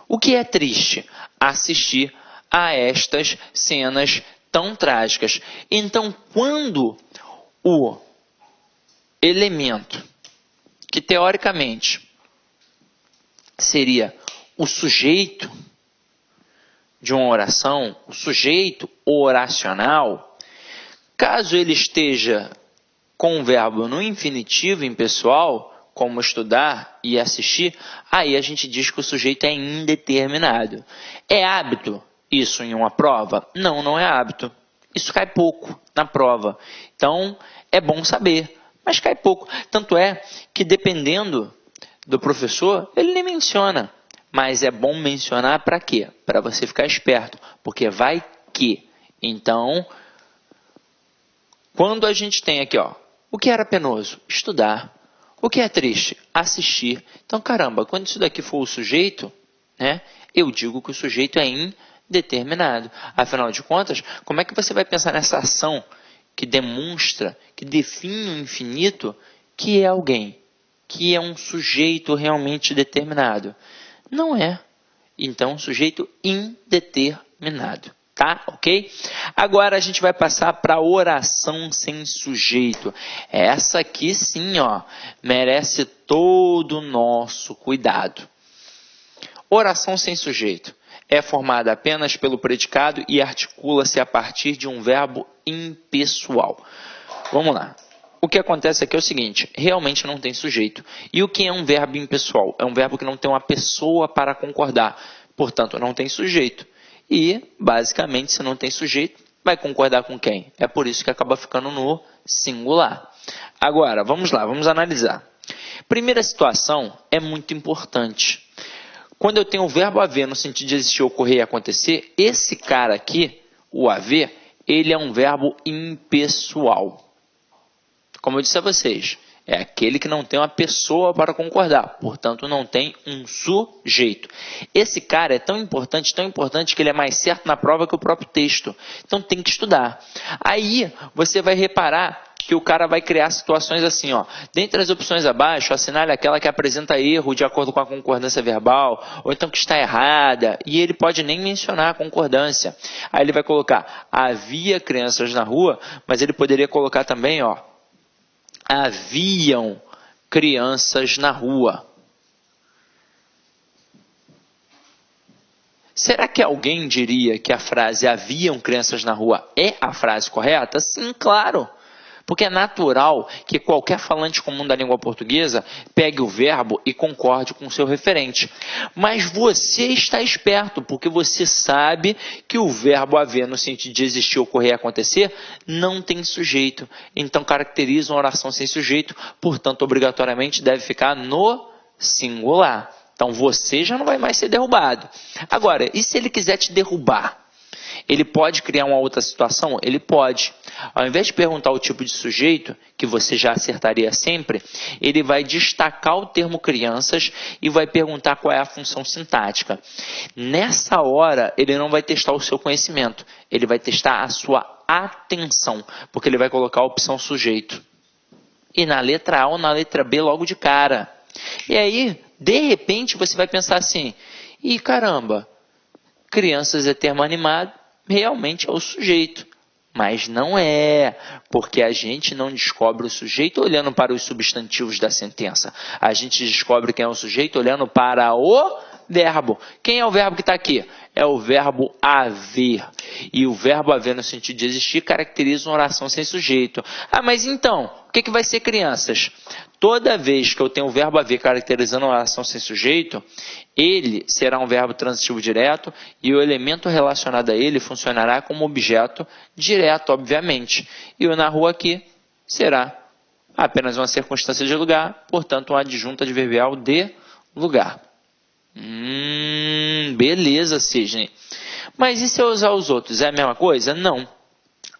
O que é triste? Assistir a estas cenas tão trágicas. Então, quando o elemento que teoricamente seria o sujeito de uma oração, o sujeito oracional, caso ele esteja com o verbo no infinitivo impessoal, como estudar e assistir, aí a gente diz que o sujeito é indeterminado. É hábito isso em uma prova? Não, não é hábito. Isso cai pouco na prova. Então, é bom saber, mas cai pouco. Tanto é que, dependendo do professor, ele nem menciona. Mas é bom mencionar para quê? Para você ficar esperto, porque vai que. Então, quando a gente tem aqui, ó, o que era penoso? Estudar. O que é triste? Assistir. Então, caramba, quando isso daqui for o sujeito, né, eu digo que o sujeito é indeterminado. Afinal de contas, como é que você vai pensar nessa ação que demonstra, que define o infinito, que é alguém, que é um sujeito realmente determinado? Não é. Então, sujeito indeterminado. Tá? Ok? Agora a gente vai passar para a oração sem sujeito. Essa aqui sim, ó, merece todo o nosso cuidado. Oração sem sujeito é formada apenas pelo predicado e articula-se a partir de um verbo impessoal. Vamos lá. O que acontece aqui é o seguinte, realmente não tem sujeito. E o que é um verbo impessoal? É um verbo que não tem uma pessoa para concordar. Portanto, não tem sujeito. E, basicamente, se não tem sujeito, vai concordar com quem? É por isso que acaba ficando no singular. Agora, vamos lá, vamos analisar. Primeira situação é muito importante. Quando eu tenho o verbo haver no sentido de existir, ocorrer e acontecer, esse cara aqui, o haver, ele é um verbo impessoal. Como eu disse a vocês, É aquele que não tem uma pessoa para concordar, portanto não tem um sujeito. Esse cara é tão importante que ele é mais certo na prova que o próprio texto. Então tem que estudar. Aí você vai reparar que o cara vai criar situações assim, ó. Dentre as opções abaixo, assinale aquela que apresenta erro de acordo com a concordância verbal, ou então que está errada, e ele pode nem mencionar a concordância. Aí ele vai colocar, havia crianças na rua, mas ele poderia colocar também, ó, haviam crianças na rua. Será que alguém diria que a frase haviam crianças na rua é a frase correta? Sim, claro. Porque é natural que qualquer falante comum da língua portuguesa pegue o verbo e concorde com o seu referente. Mas você está esperto, porque você sabe que o verbo haver, no sentido de existir, ocorrer e acontecer, não tem sujeito. Então caracteriza uma oração sem sujeito, portanto, obrigatoriamente deve ficar no singular. Então você já não vai mais ser derrubado. Agora, e se ele quiser te derrubar? Ele pode criar uma outra situação? Ele pode. Ao invés de perguntar o tipo de sujeito, que você já acertaria sempre, ele vai destacar o termo crianças e vai perguntar qual é a função sintática. Nessa hora, ele não vai testar o seu conhecimento, ele vai testar a sua atenção, porque ele vai colocar a opção sujeito. E na letra A ou na letra B logo de cara. E aí, de repente, você vai pensar assim, ih, caramba, crianças é termo animado, realmente é o sujeito. Mas não é, porque a gente não descobre o sujeito olhando para os substantivos da sentença. A gente descobre quem é o sujeito olhando para o verbo. Quem é o verbo que está aqui? É o verbo haver. E o verbo haver, no sentido de existir, caracteriza uma oração sem sujeito. Ah, mas então, o que vai ser crianças? Toda vez que eu tenho o verbo haver caracterizando uma oração sem sujeito, ele será um verbo transitivo direto e o elemento relacionado a ele funcionará como objeto direto, obviamente. E o na rua aqui será apenas uma circunstância de lugar, portanto, uma adjunta adverbial de lugar. Beleza, Sidney. Mas e se eu usar os outros? É a mesma coisa? Não.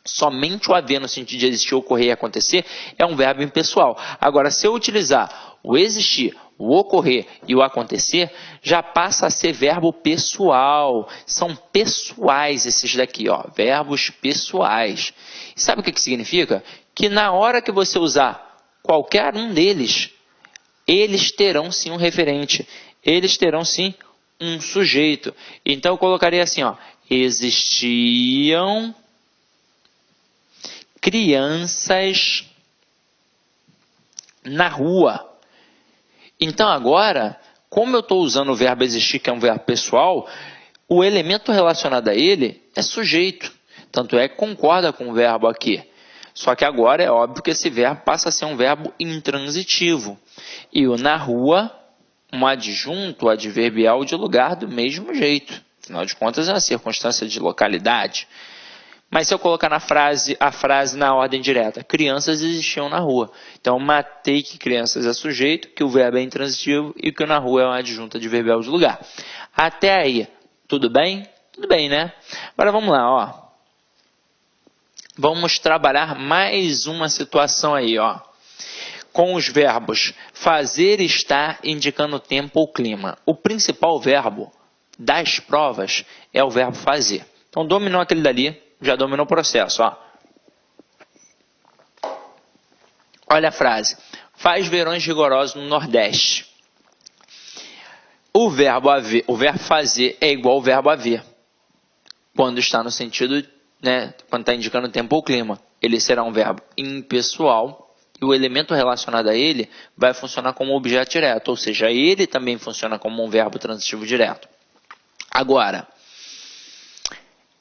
Somente o haver, no sentido de existir, ocorrer e acontecer, é um verbo impessoal. Agora, se eu utilizar o existir, o ocorrer e o acontecer, já passa a ser verbo pessoal. São pessoais esses daqui, ó, verbos pessoais. E sabe o que significa? Que na hora que você usar qualquer um deles, eles terão sim um referente. Eles terão sim um sujeito. Então eu colocaria assim, ó, existiam crianças na rua. Então agora, como eu estou usando o verbo existir, que é um verbo pessoal, o elemento relacionado a ele é sujeito. Tanto é que concorda com o verbo aqui. Só que agora é óbvio que esse verbo passa a ser um verbo intransitivo. E o na rua, um adjunto adverbial de lugar do mesmo jeito. Afinal de contas, é uma circunstância de localidade. Mas se eu colocar a frase na ordem direta, crianças existiam na rua. Então, matei que crianças é sujeito, que o verbo é intransitivo e que o na rua é uma adjunta adverbial de lugar. Até aí, tudo bem? Tudo bem, né? Agora vamos lá, ó. Vamos trabalhar mais uma situação aí, ó. Com os verbos fazer e estar indicando tempo ou clima. O principal verbo das provas é o verbo fazer. Então, dominou aquele dali, já dominou o processo, ó. Olha a frase. Faz verões rigorosos no Nordeste. O verbo fazer é igual ao verbo haver. Quando está no sentido, né, quando está indicando tempo ou clima. Ele será um verbo impessoal e o elemento relacionado a ele vai funcionar como objeto direto. Ou seja, ele também funciona como um verbo transitivo direto. Agora,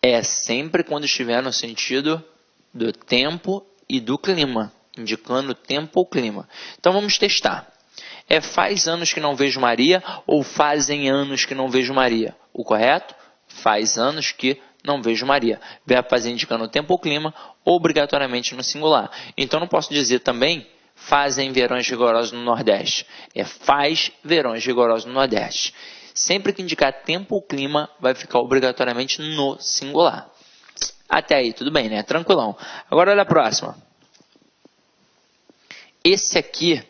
é sempre quando estiver no sentido do tempo e do clima, indicando tempo ou clima. Então vamos testar. É faz anos que não vejo Maria ou fazem anos que não vejo Maria? O correto? Faz anos que não vejo Maria. Verbo fazer indicando tempo ou clima, obrigatoriamente no singular. Então não posso dizer também fazem verões rigorosos no Nordeste. É faz verões rigorosos no Nordeste. Sempre que indicar tempo ou clima, vai ficar obrigatoriamente no singular. Até aí, tudo bem, né? Tranquilão. Agora olha a próxima. esse aqui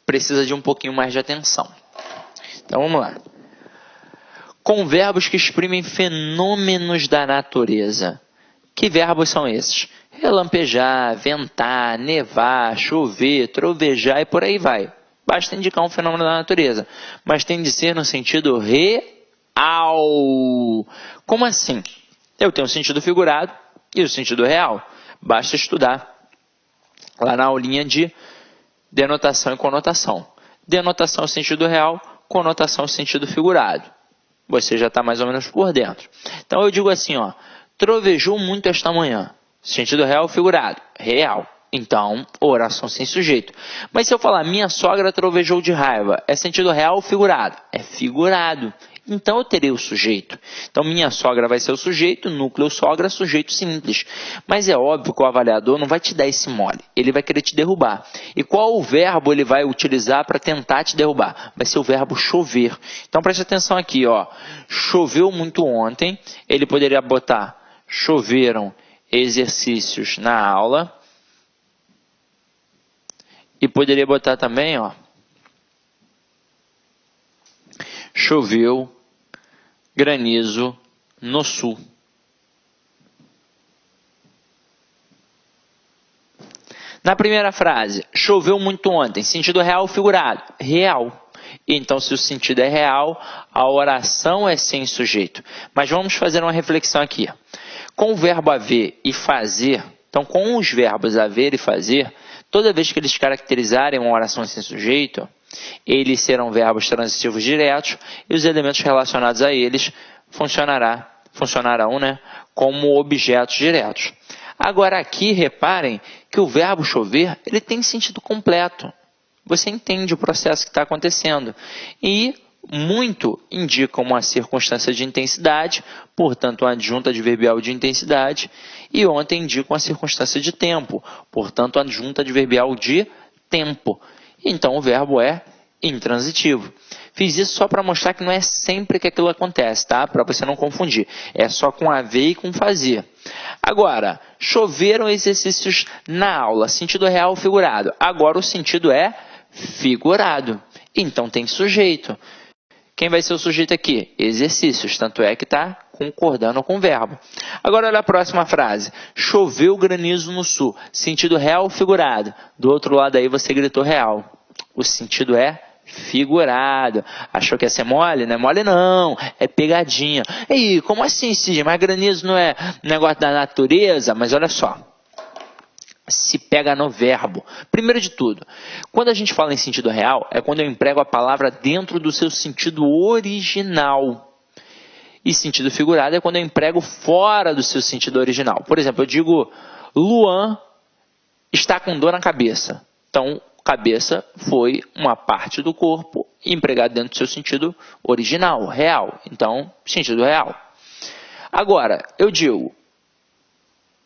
precisa de um pouquinho mais de atenção. Então vamos lá. Com verbos que exprimem fenômenos da natureza. Que verbos são esses? Relampejar, ventar, nevar, chover, trovejar e por aí vai. Basta indicar um fenômeno da natureza. Mas tem de ser no sentido real. Como assim? Eu tenho o sentido figurado e o sentido real. Basta estudar lá na aulinha de denotação e conotação. Denotação é o sentido real, conotação é o sentido figurado. Você já está mais ou menos por dentro. Então eu digo assim, ó, trovejou muito esta manhã. Sentido real ou figurado? Real. Então, oração sem sujeito. Mas se eu falar, minha sogra trovejou de raiva, é sentido real ou figurado? É figurado. Então eu terei o sujeito. Então minha sogra vai ser o sujeito, núcleo sogra, sujeito simples. Mas é óbvio que o avaliador não vai te dar esse mole. Ele vai querer te derrubar. E qual o verbo ele vai utilizar para tentar te derrubar? Vai ser o verbo chover. Então preste atenção aqui, ó. Choveu muito ontem. Ele poderia botar choveram exercícios na aula. E poderia botar também, ó. Choveu granizo no sul. Na primeira frase, choveu muito ontem. Sentido real ou figurado? Real. Então, se o sentido é real, a oração é sem sujeito. Mas vamos fazer uma reflexão aqui. Com o verbo haver e fazer, então com os verbos haver e fazer, toda vez que eles caracterizarem uma oração sem sujeito, eles serão verbos transitivos diretos e os elementos relacionados a eles funcionarão, como objetos diretos. Agora aqui, reparem que o verbo chover ele tem sentido completo. Você entende o processo que está acontecendo. E muito indica uma circunstância de intensidade, portanto, uma adjunta adverbial de intensidade. E ontem indica uma circunstância de tempo, portanto, adjunta adverbial de tempo. Então, o verbo é intransitivo. Fiz isso só para mostrar que não é sempre que aquilo acontece, tá? Para você não confundir. É só com haver e com fazer. Agora, choveram exercícios na aula. Sentido real ou figurado? Agora o sentido é figurado. Então tem sujeito. Quem vai ser o sujeito aqui? Exercícios. Tanto é que está concordando com o verbo. Agora olha a próxima frase. Choveu granizo no sul. Sentido real ou figurado? Do outro lado aí você gritou real. O sentido é figurado. Achou que ia ser mole? Não é mole não, é pegadinha. E como assim, Cid? Mas granizo não é negócio da natureza? Mas olha só, se pega no verbo. Primeiro de tudo, quando a gente fala em sentido real, é quando eu emprego a palavra dentro do seu sentido original. E sentido figurado é quando eu emprego fora do seu sentido original. Por exemplo, eu digo, Luan está com dor na cabeça. Então, cabeça foi uma parte do corpo empregada dentro do seu sentido original, real. Então, sentido real. Agora, eu digo,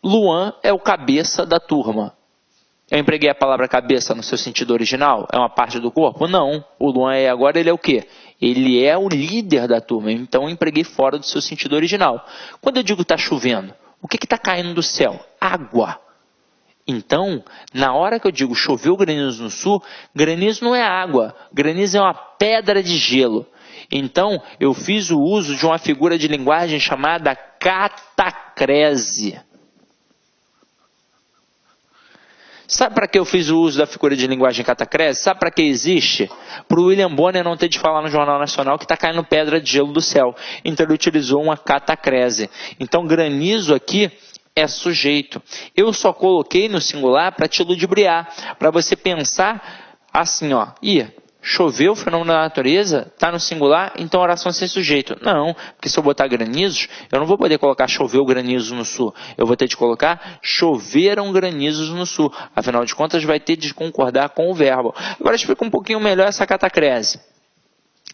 Luan é o cabeça da turma. Eu empreguei a palavra cabeça no seu sentido original? É uma parte do corpo? Não. O Luan agora ele é o quê? Ele é o líder da turma. Então, eu empreguei fora do seu sentido original. Quando eu digo está chovendo, o que está caindo do céu? Água. Então, na hora que eu digo choveu granizo no sul, granizo não é água, granizo é uma pedra de gelo. Então, eu fiz o uso de uma figura de linguagem chamada catacrese. Sabe para que eu fiz o uso da figura de linguagem catacrese? Sabe para que existe? Para o William Bonner não ter de falar no Jornal Nacional que está caindo pedra de gelo do céu. Então, ele utilizou uma catacrese. Então, granizo aqui é sujeito. Eu só coloquei no singular para te ludibriar, para você pensar assim, ó, choveu, fenômeno da natureza, está no singular, então oração sem sujeito. Não, porque se eu botar granizos, eu não vou poder colocar choveu granizo no sul. Eu vou ter de colocar choveram granizos no sul. Afinal de contas, vai ter de concordar com o verbo. Agora explica um pouquinho melhor essa catacrese.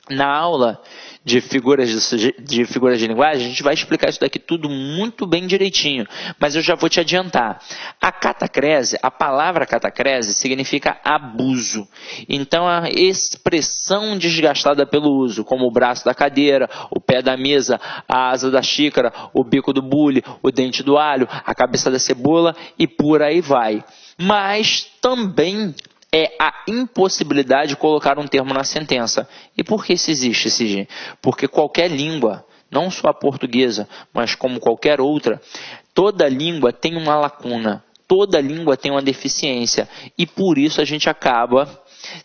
Na aula de figuras de linguagem, a gente vai explicar isso daqui tudo muito bem direitinho, mas eu já vou te adiantar. A catacrese, a palavra catacrese significa abuso. Então, a expressão desgastada pelo uso, como o braço da cadeira, o pé da mesa, a asa da xícara, o bico do bule, o dente do alho, a cabeça da cebola e por aí vai. mas também é a impossibilidade de colocar um termo na sentença. E por que isso existe, Sidney? Porque qualquer língua, não só a portuguesa, mas como qualquer outra, toda língua tem uma lacuna, toda língua tem uma deficiência, e por isso a gente acaba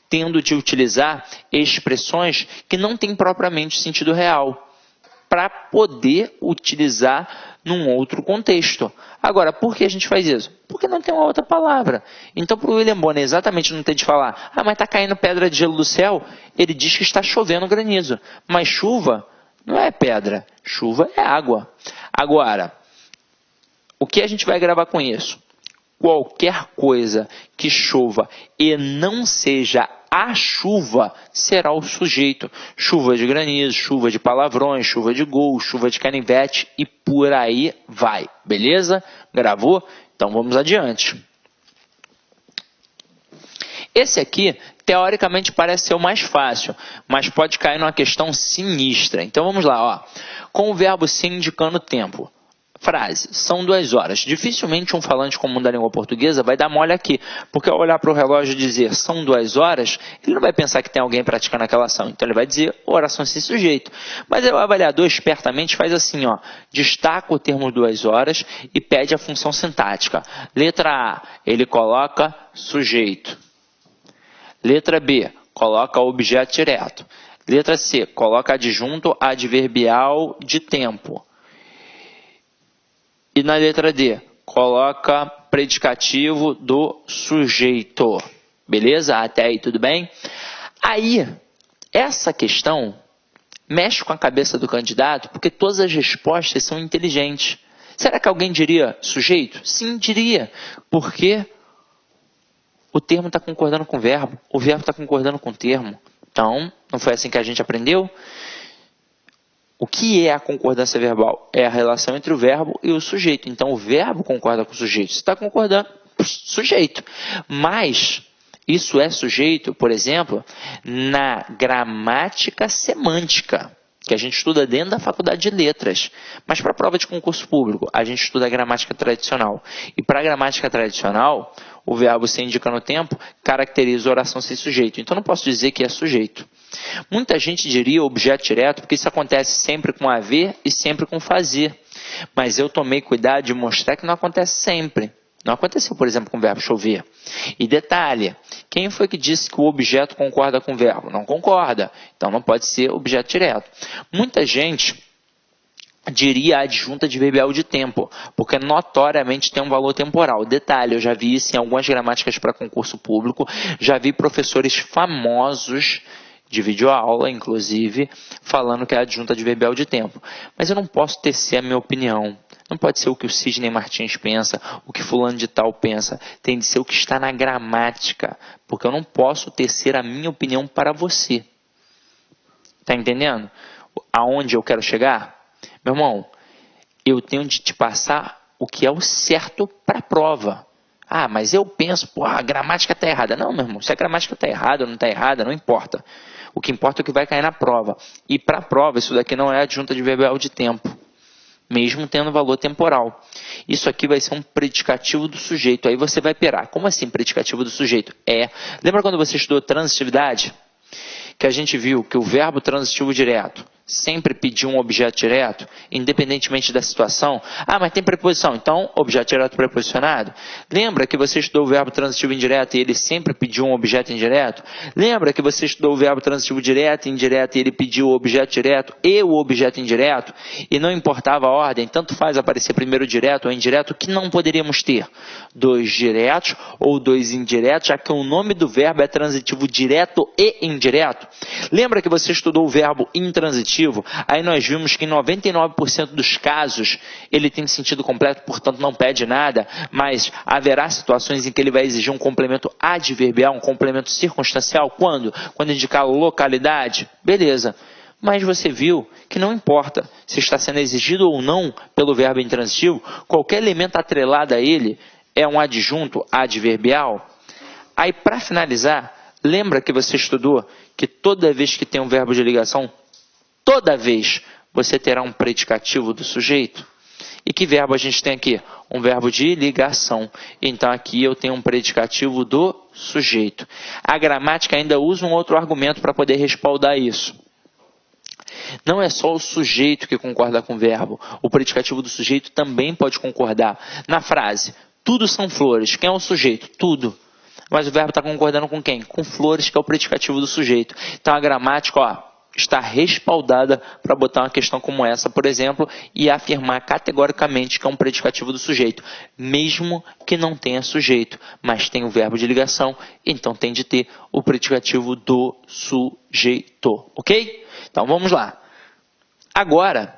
tendo de utilizar expressões que não têm propriamente sentido real, para poder utilizar num outro contexto. Agora, por que a gente faz isso? Porque não tem uma outra palavra. Então, para o William Bonner exatamente não ter de falar, mas está caindo pedra de gelo do céu, ele diz que está chovendo granizo. Mas chuva não é pedra, chuva é água. Agora, o que a gente vai gravar com isso? Qualquer coisa que chova e não seja a chuva será o sujeito. Chuva de granizo, chuva de palavrões, chuva de gol, chuva de canivete e por aí vai. Beleza? Gravou? Então vamos adiante. Esse aqui, teoricamente, parece ser o mais fácil, mas pode cair numa questão sinistra. Então vamos lá, ó. Com o verbo ser indicando tempo. Frase, são 2 horas. Dificilmente um falante comum da língua portuguesa vai dar mole aqui, porque ao olhar para o relógio e dizer são 2 horas, ele não vai pensar que tem alguém praticando aquela ação, então ele vai dizer oração sem sujeito. Mas o avaliador espertamente faz assim, ó, destaca o termo 2 horas e pede a função sintática. Letra A, ele coloca sujeito. Letra B, coloca objeto direto. Letra C, coloca adjunto adverbial de tempo. E na letra D, coloca predicativo do sujeito. Beleza? Até aí tudo bem? Aí, essa questão mexe com a cabeça do candidato, porque todas as respostas são inteligentes. Será que alguém diria sujeito? Sim, diria. Porque o termo está concordando com o verbo está concordando com o termo. Então, não foi assim que a gente aprendeu? O que é a concordância verbal? É a relação entre o verbo e o sujeito. Então, o verbo concorda com o sujeito. Você está concordando com o sujeito. Mas, isso é sujeito, por exemplo, na gramática semântica, que a gente estuda dentro da faculdade de letras. Mas para a prova de concurso público, a gente estuda a gramática tradicional. E para a gramática tradicional, o verbo ser indicando o tempo caracteriza a oração sem sujeito. Então, não posso dizer que é sujeito. Muita gente diria objeto direto, porque isso acontece sempre com haver e sempre com fazer. Mas eu tomei cuidado de mostrar que não acontece sempre. Não aconteceu, por exemplo, com o verbo chover. E detalhe, quem foi que disse que o objeto concorda com o verbo? Não concorda. Então não pode ser objeto direto. Muita gente diria adjunta adverbial de tempo, porque notoriamente tem um valor temporal. Detalhe, eu já vi isso em algumas gramáticas para concurso público, já vi professores famosos de videoaula, inclusive, falando que é adjunta adverbial de tempo. Mas eu não posso tecer a minha opinião. Não pode ser o que o Sidney Martins pensa, o que fulano de tal pensa. Tem de ser o que está na gramática, porque eu não posso tecer a minha opinião para você. Tá entendendo? Aonde eu quero chegar? Meu irmão, eu tenho de te passar o que é o certo para a prova. Ah, mas eu penso, a gramática está errada. Não, meu irmão, se a gramática está errada ou não está errada, não importa. O que importa é o que vai cair na prova. E para a prova, isso daqui não é adjunta adverbial de tempo, mesmo tendo valor temporal. Isso aqui vai ser um predicativo do sujeito. Aí você vai pegar. Como assim predicativo do sujeito? Lembra quando você estudou transitividade? Que a gente viu que o verbo transitivo direto sempre pedir um objeto direto, independentemente da situação. Ah, mas tem preposição, então objeto direto preposicionado. Lembra que você estudou o verbo transitivo indireto e ele sempre pediu um objeto indireto? Lembra que você estudou o verbo transitivo direto e indireto e ele pediu o objeto direto e o objeto indireto? E não importava a ordem, tanto faz aparecer primeiro direto ou indireto, que não poderíamos ter 2 diretos ou 2 indiretos, já que o nome do verbo é transitivo direto e indireto. Lembra que você estudou o verbo intransitivo? Aí nós vimos que em 99% dos casos ele tem sentido completo, portanto não pede nada, mas haverá situações em que ele vai exigir um complemento adverbial, um complemento circunstancial. Quando? Quando indicar localidade? Beleza. Mas você viu que não importa se está sendo exigido ou não pelo verbo intransitivo, qualquer elemento atrelado a ele é um adjunto adverbial. Aí para finalizar, lembra que você estudou que toda vez que tem um verbo de ligação, toda vez você terá um predicativo do sujeito? E que verbo a gente tem aqui? Um verbo de ligação. Então aqui eu tenho um predicativo do sujeito. A gramática ainda usa um outro argumento para poder respaldar isso. Não é só o sujeito que concorda com o verbo. O predicativo do sujeito também pode concordar. Na frase, tudo são flores. Quem é o sujeito? Tudo. Mas o verbo está concordando com quem? Com flores, que é o predicativo do sujeito. Então a gramática, está respaldada para botar uma questão como essa, por exemplo, e afirmar categoricamente que é um predicativo do sujeito, mesmo que não tenha sujeito, mas tem o verbo de ligação, então tem de ter o predicativo do sujeito, ok? Então vamos lá. Agora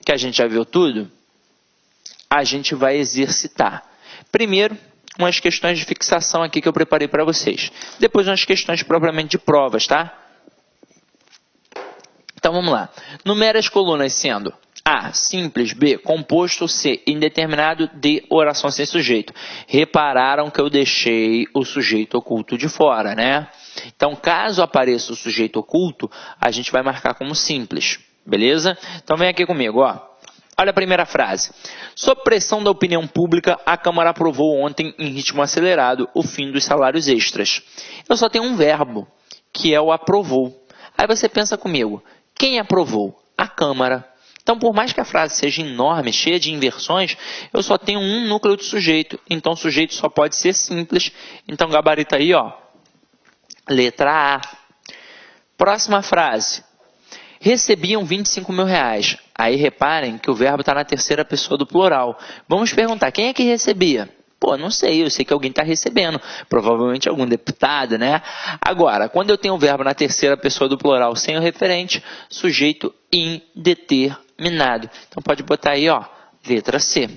que a gente já viu tudo, a gente vai exercitar. Primeiro, umas questões de fixação aqui que eu preparei para vocês. Depois umas questões propriamente de provas, tá? Então vamos lá. Numere as colunas sendo A, simples, B, composto, C, indeterminado, D, oração sem sujeito. Repararam que eu deixei o sujeito oculto de fora, né? Então, caso apareça o sujeito oculto, a gente vai marcar como simples, beleza? Então vem aqui comigo, ó. Olha a primeira frase. Sob pressão da opinião pública, a Câmara aprovou ontem, em ritmo acelerado, o fim dos salários extras. Eu só tenho um verbo, que é o aprovou. Aí você pensa comigo, quem aprovou? A Câmara. Então, por mais que a frase seja enorme, cheia de inversões, eu só tenho um núcleo de sujeito. Então, o sujeito só pode ser simples. Então, gabarita aí, ó. Letra A. Próxima frase. Recebiam 25 mil reais. Aí, reparem que o verbo está na terceira pessoa do plural. Vamos perguntar, quem é que recebia? Pô, não sei, eu sei que alguém está recebendo. Provavelmente algum deputado, né? Agora, quando eu tenho o verbo na terceira pessoa do plural sem o referente, sujeito indeterminado. Então, pode botar aí, ó, letra C.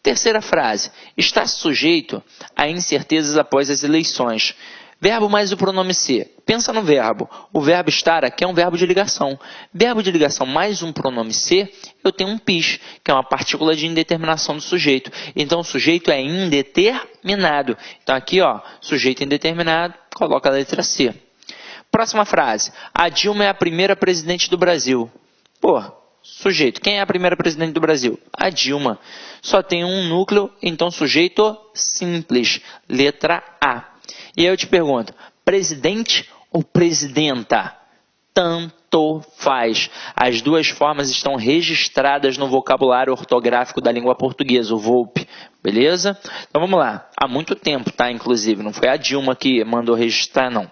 Terceira frase. Está sujeito a incertezas após as eleições. Verbo mais o pronome ser. Pensa no verbo. O verbo estar aqui é um verbo de ligação. Verbo de ligação mais um pronome ser, eu tenho um PIS, que é uma partícula de indeterminação do sujeito. Então, o sujeito é indeterminado. Então, aqui, ó, sujeito indeterminado, coloca a letra C. Próxima frase. A Dilma é a primeira presidente do Brasil. Pô, sujeito. Quem é a primeira presidente do Brasil? A Dilma. Só tem um núcleo, então sujeito simples. Letra A. E aí eu te pergunto, presidente ou presidenta? Tanto faz. As duas formas estão registradas no vocabulário ortográfico da língua portuguesa, o VOLP. Beleza? Então vamos lá. Há muito tempo, tá? Inclusive, não foi a Dilma que mandou registrar, não.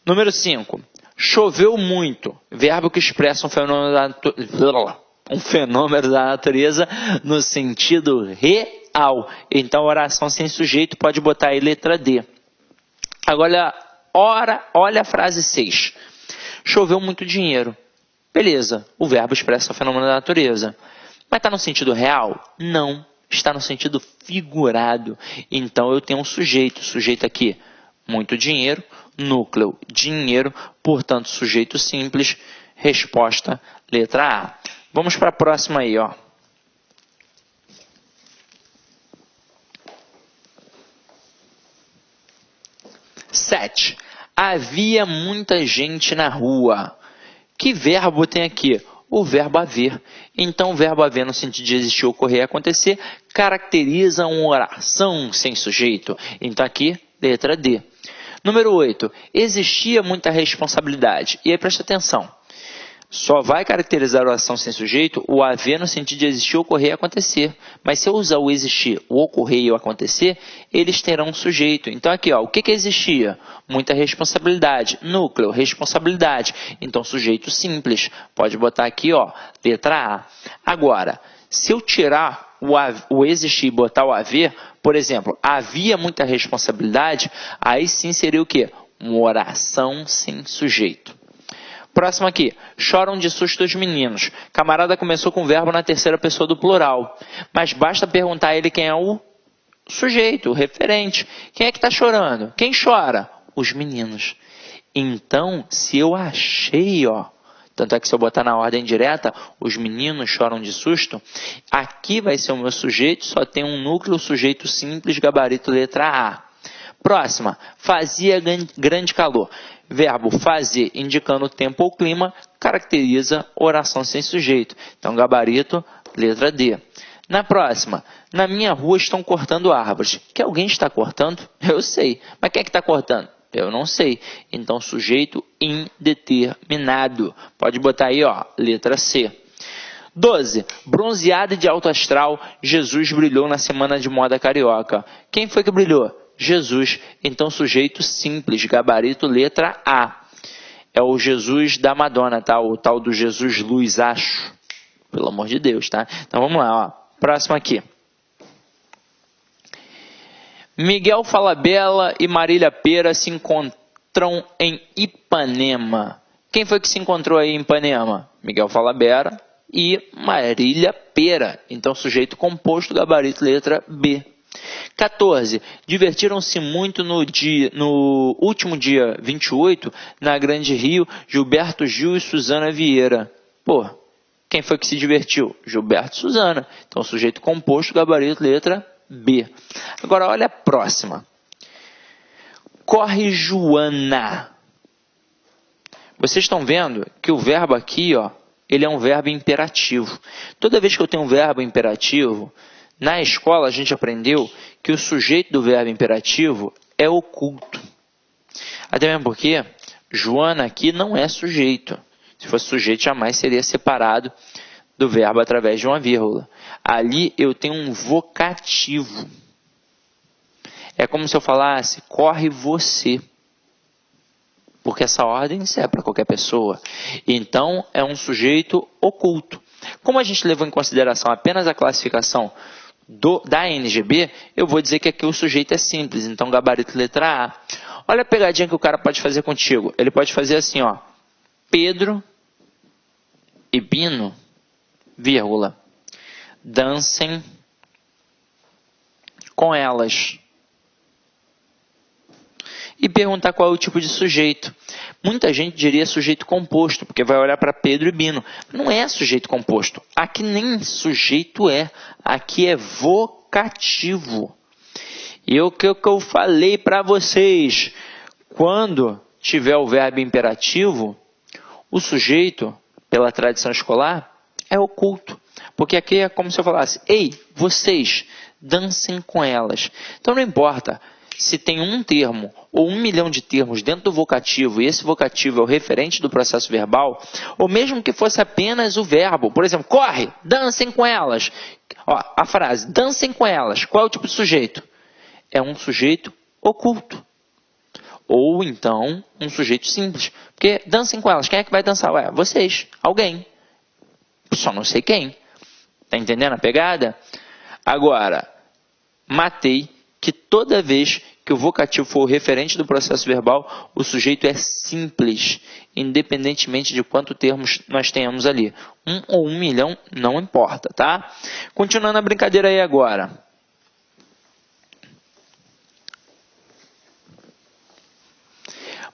Número 5. Choveu muito. Verbo que expressa um fenômeno da natureza no sentido real. Então, oração sem sujeito pode botar aí letra D. Agora, olha a frase 6. Choveu muito dinheiro. Beleza, o verbo expressa o fenômeno da natureza. Mas está no sentido real? Não, está no sentido figurado. Então, eu tenho um sujeito. Sujeito aqui, muito dinheiro. Núcleo, dinheiro. Portanto, sujeito simples. Resposta, letra A. Vamos para a próxima aí, ó. Sete. Havia muita gente na rua. Que verbo tem aqui? O verbo haver. Então, o verbo haver no sentido de existir, ocorrer e acontecer caracteriza uma oração sem sujeito. Então, aqui, letra D. Número 8. Existia muita responsabilidade. E aí, presta atenção. Só vai caracterizar a oração sem sujeito o haver no sentido de existir, ocorrer e acontecer. Mas se eu usar o existir, o ocorrer e o acontecer, eles terão um sujeito. Então aqui, ó, o que existia? Muita responsabilidade. Núcleo, responsabilidade. Então sujeito simples. Pode botar aqui, ó, letra A. Agora, se eu tirar o existir e botar o haver, por exemplo, havia muita responsabilidade, aí sim seria o quê? Uma oração sem sujeito. Próximo aqui. Choram de susto os meninos. Camarada começou com o verbo na terceira pessoa do plural. Mas basta perguntar a ele quem é o sujeito, o referente. Quem é que está chorando? Quem chora? Os meninos. Então, se eu achei, ó, tanto é que se eu botar na ordem direta, os meninos choram de susto, aqui vai ser o meu sujeito, só tem um núcleo, sujeito simples, gabarito, letra A. Próxima. Fazia grande calor. Verbo fazer, indicando o tempo ou clima, caracteriza oração sem sujeito. Então, gabarito, Letra D. Na próxima, na minha rua estão cortando árvores. Que alguém está cortando? Eu sei. Mas quem é que está cortando? Eu não sei. Então, sujeito indeterminado. Pode botar aí, ó, letra C. 12. Bronzeado e de alto astral, Jesus brilhou na semana de moda carioca. Quem foi que brilhou? Jesus. Então, sujeito simples, gabarito, letra A. É o Jesus da Madonna, tá? O tal do Jesus Luz, acho. Pelo amor de Deus, tá? Então, vamos lá, ó. Próximo aqui. Miguel Falabella e Marília Pêra se encontram em Ipanema. Quem foi que se encontrou aí em Ipanema? Miguel Falabella e Marília Pêra. Então, sujeito composto, gabarito, letra B. 14. Divertiram-se muito no último dia 28, na Grande Rio, Gilberto Gil e Suzana Vieira. Pô, quem foi que se divertiu? Gilberto e Suzana. Então, sujeito composto, gabarito, letra B. Agora, olha a próxima. Corre, Joana. Vocês estão vendo que o verbo aqui, ó, ele é um verbo imperativo. Toda vez que eu tenho um verbo imperativo, na escola a gente aprendeu que o sujeito do verbo imperativo é oculto. Até mesmo porque Joana aqui não é sujeito. Se fosse sujeito, jamais seria separado do verbo através de uma vírgula. Ali eu tenho um vocativo. É como se eu falasse, corre você. Porque essa ordem serve para qualquer pessoa. Então, é um sujeito oculto. Como a gente levou em consideração apenas a classificação da NGB, eu vou dizer que aqui o sujeito é simples. Então, gabarito letra A. Olha a pegadinha que o cara pode fazer contigo. Ele pode fazer assim, ó. Pedro e Bino, vírgula, dancem com elas. E perguntar qual é o tipo de sujeito. Muita gente diria sujeito composto, porque vai olhar para Pedro e Bino. Não é sujeito composto. Aqui nem sujeito é. Aqui é vocativo. E o que eu falei para vocês. Quando tiver o verbo imperativo, o sujeito, pela tradição escolar, é oculto. Porque aqui é como se eu falasse, ei, vocês, dancem com elas. Então não importa se tem um termo ou 1 milhão de termos dentro do vocativo, e esse vocativo é o referente do processo verbal, ou mesmo que fosse apenas o verbo. Por exemplo, corre, dancem com elas. Ó, a frase, dancem com elas. Qual é o tipo de sujeito? É um sujeito oculto. Ou então, um sujeito simples. Porque dancem com elas. Quem é que vai dançar? Ué, vocês. Alguém. Só não sei quem. Tá entendendo a pegada? Agora, matei que toda vez que o vocativo for o referente do processo verbal, o sujeito é simples, independentemente de quantos termos nós tenhamos ali. 1 ou 1 milhão, não importa, tá? Continuando a brincadeira aí agora.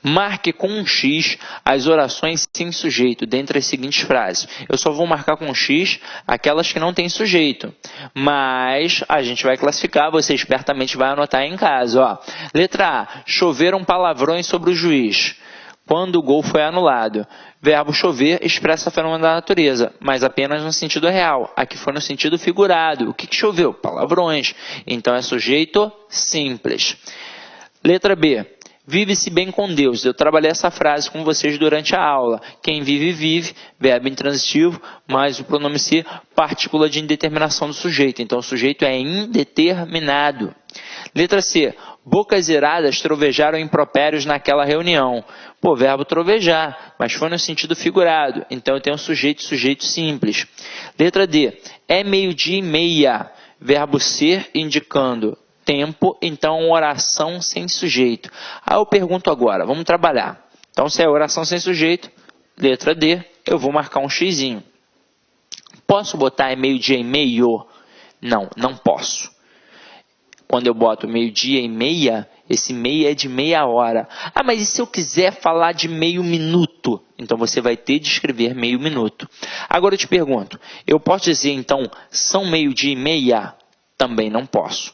Marque com um X as orações sem sujeito, dentre as seguintes frases. Eu só vou marcar com um X aquelas que não têm sujeito. Mas a gente vai classificar, você espertamente vai anotar aí em casa. Ó. Letra A. Choveram palavrões sobre o juiz quando o gol foi anulado. Verbo chover expressa fenômeno da natureza, mas apenas no sentido real. Aqui foi no sentido figurado. O que choveu? Palavrões. Então é sujeito simples. Letra B. Vive-se bem com Deus. Eu trabalhei essa frase com vocês durante a aula. Quem vive, vive, verbo intransitivo, mais o pronome se, partícula de indeterminação do sujeito. Então, o sujeito é indeterminado. Letra C. Bocas iradas trovejaram impropérios naquela reunião. Pô, verbo trovejar, mas foi no sentido figurado. Então, eu tenho sujeito simples. Letra D. É 12:30. Verbo ser indicando tempo, então oração sem sujeito. Aí eu pergunto agora, vamos trabalhar. Então, se é oração sem sujeito, letra D, eu vou marcar um xizinho. Posso botar 12:30? Não, não posso. Quando eu boto 12:30, esse meia é de meia hora. Ah, mas e se eu quiser falar de meio minuto? Então, você vai ter de escrever meio minuto. Agora eu te pergunto, eu posso dizer, então, são 12:30? Também não posso.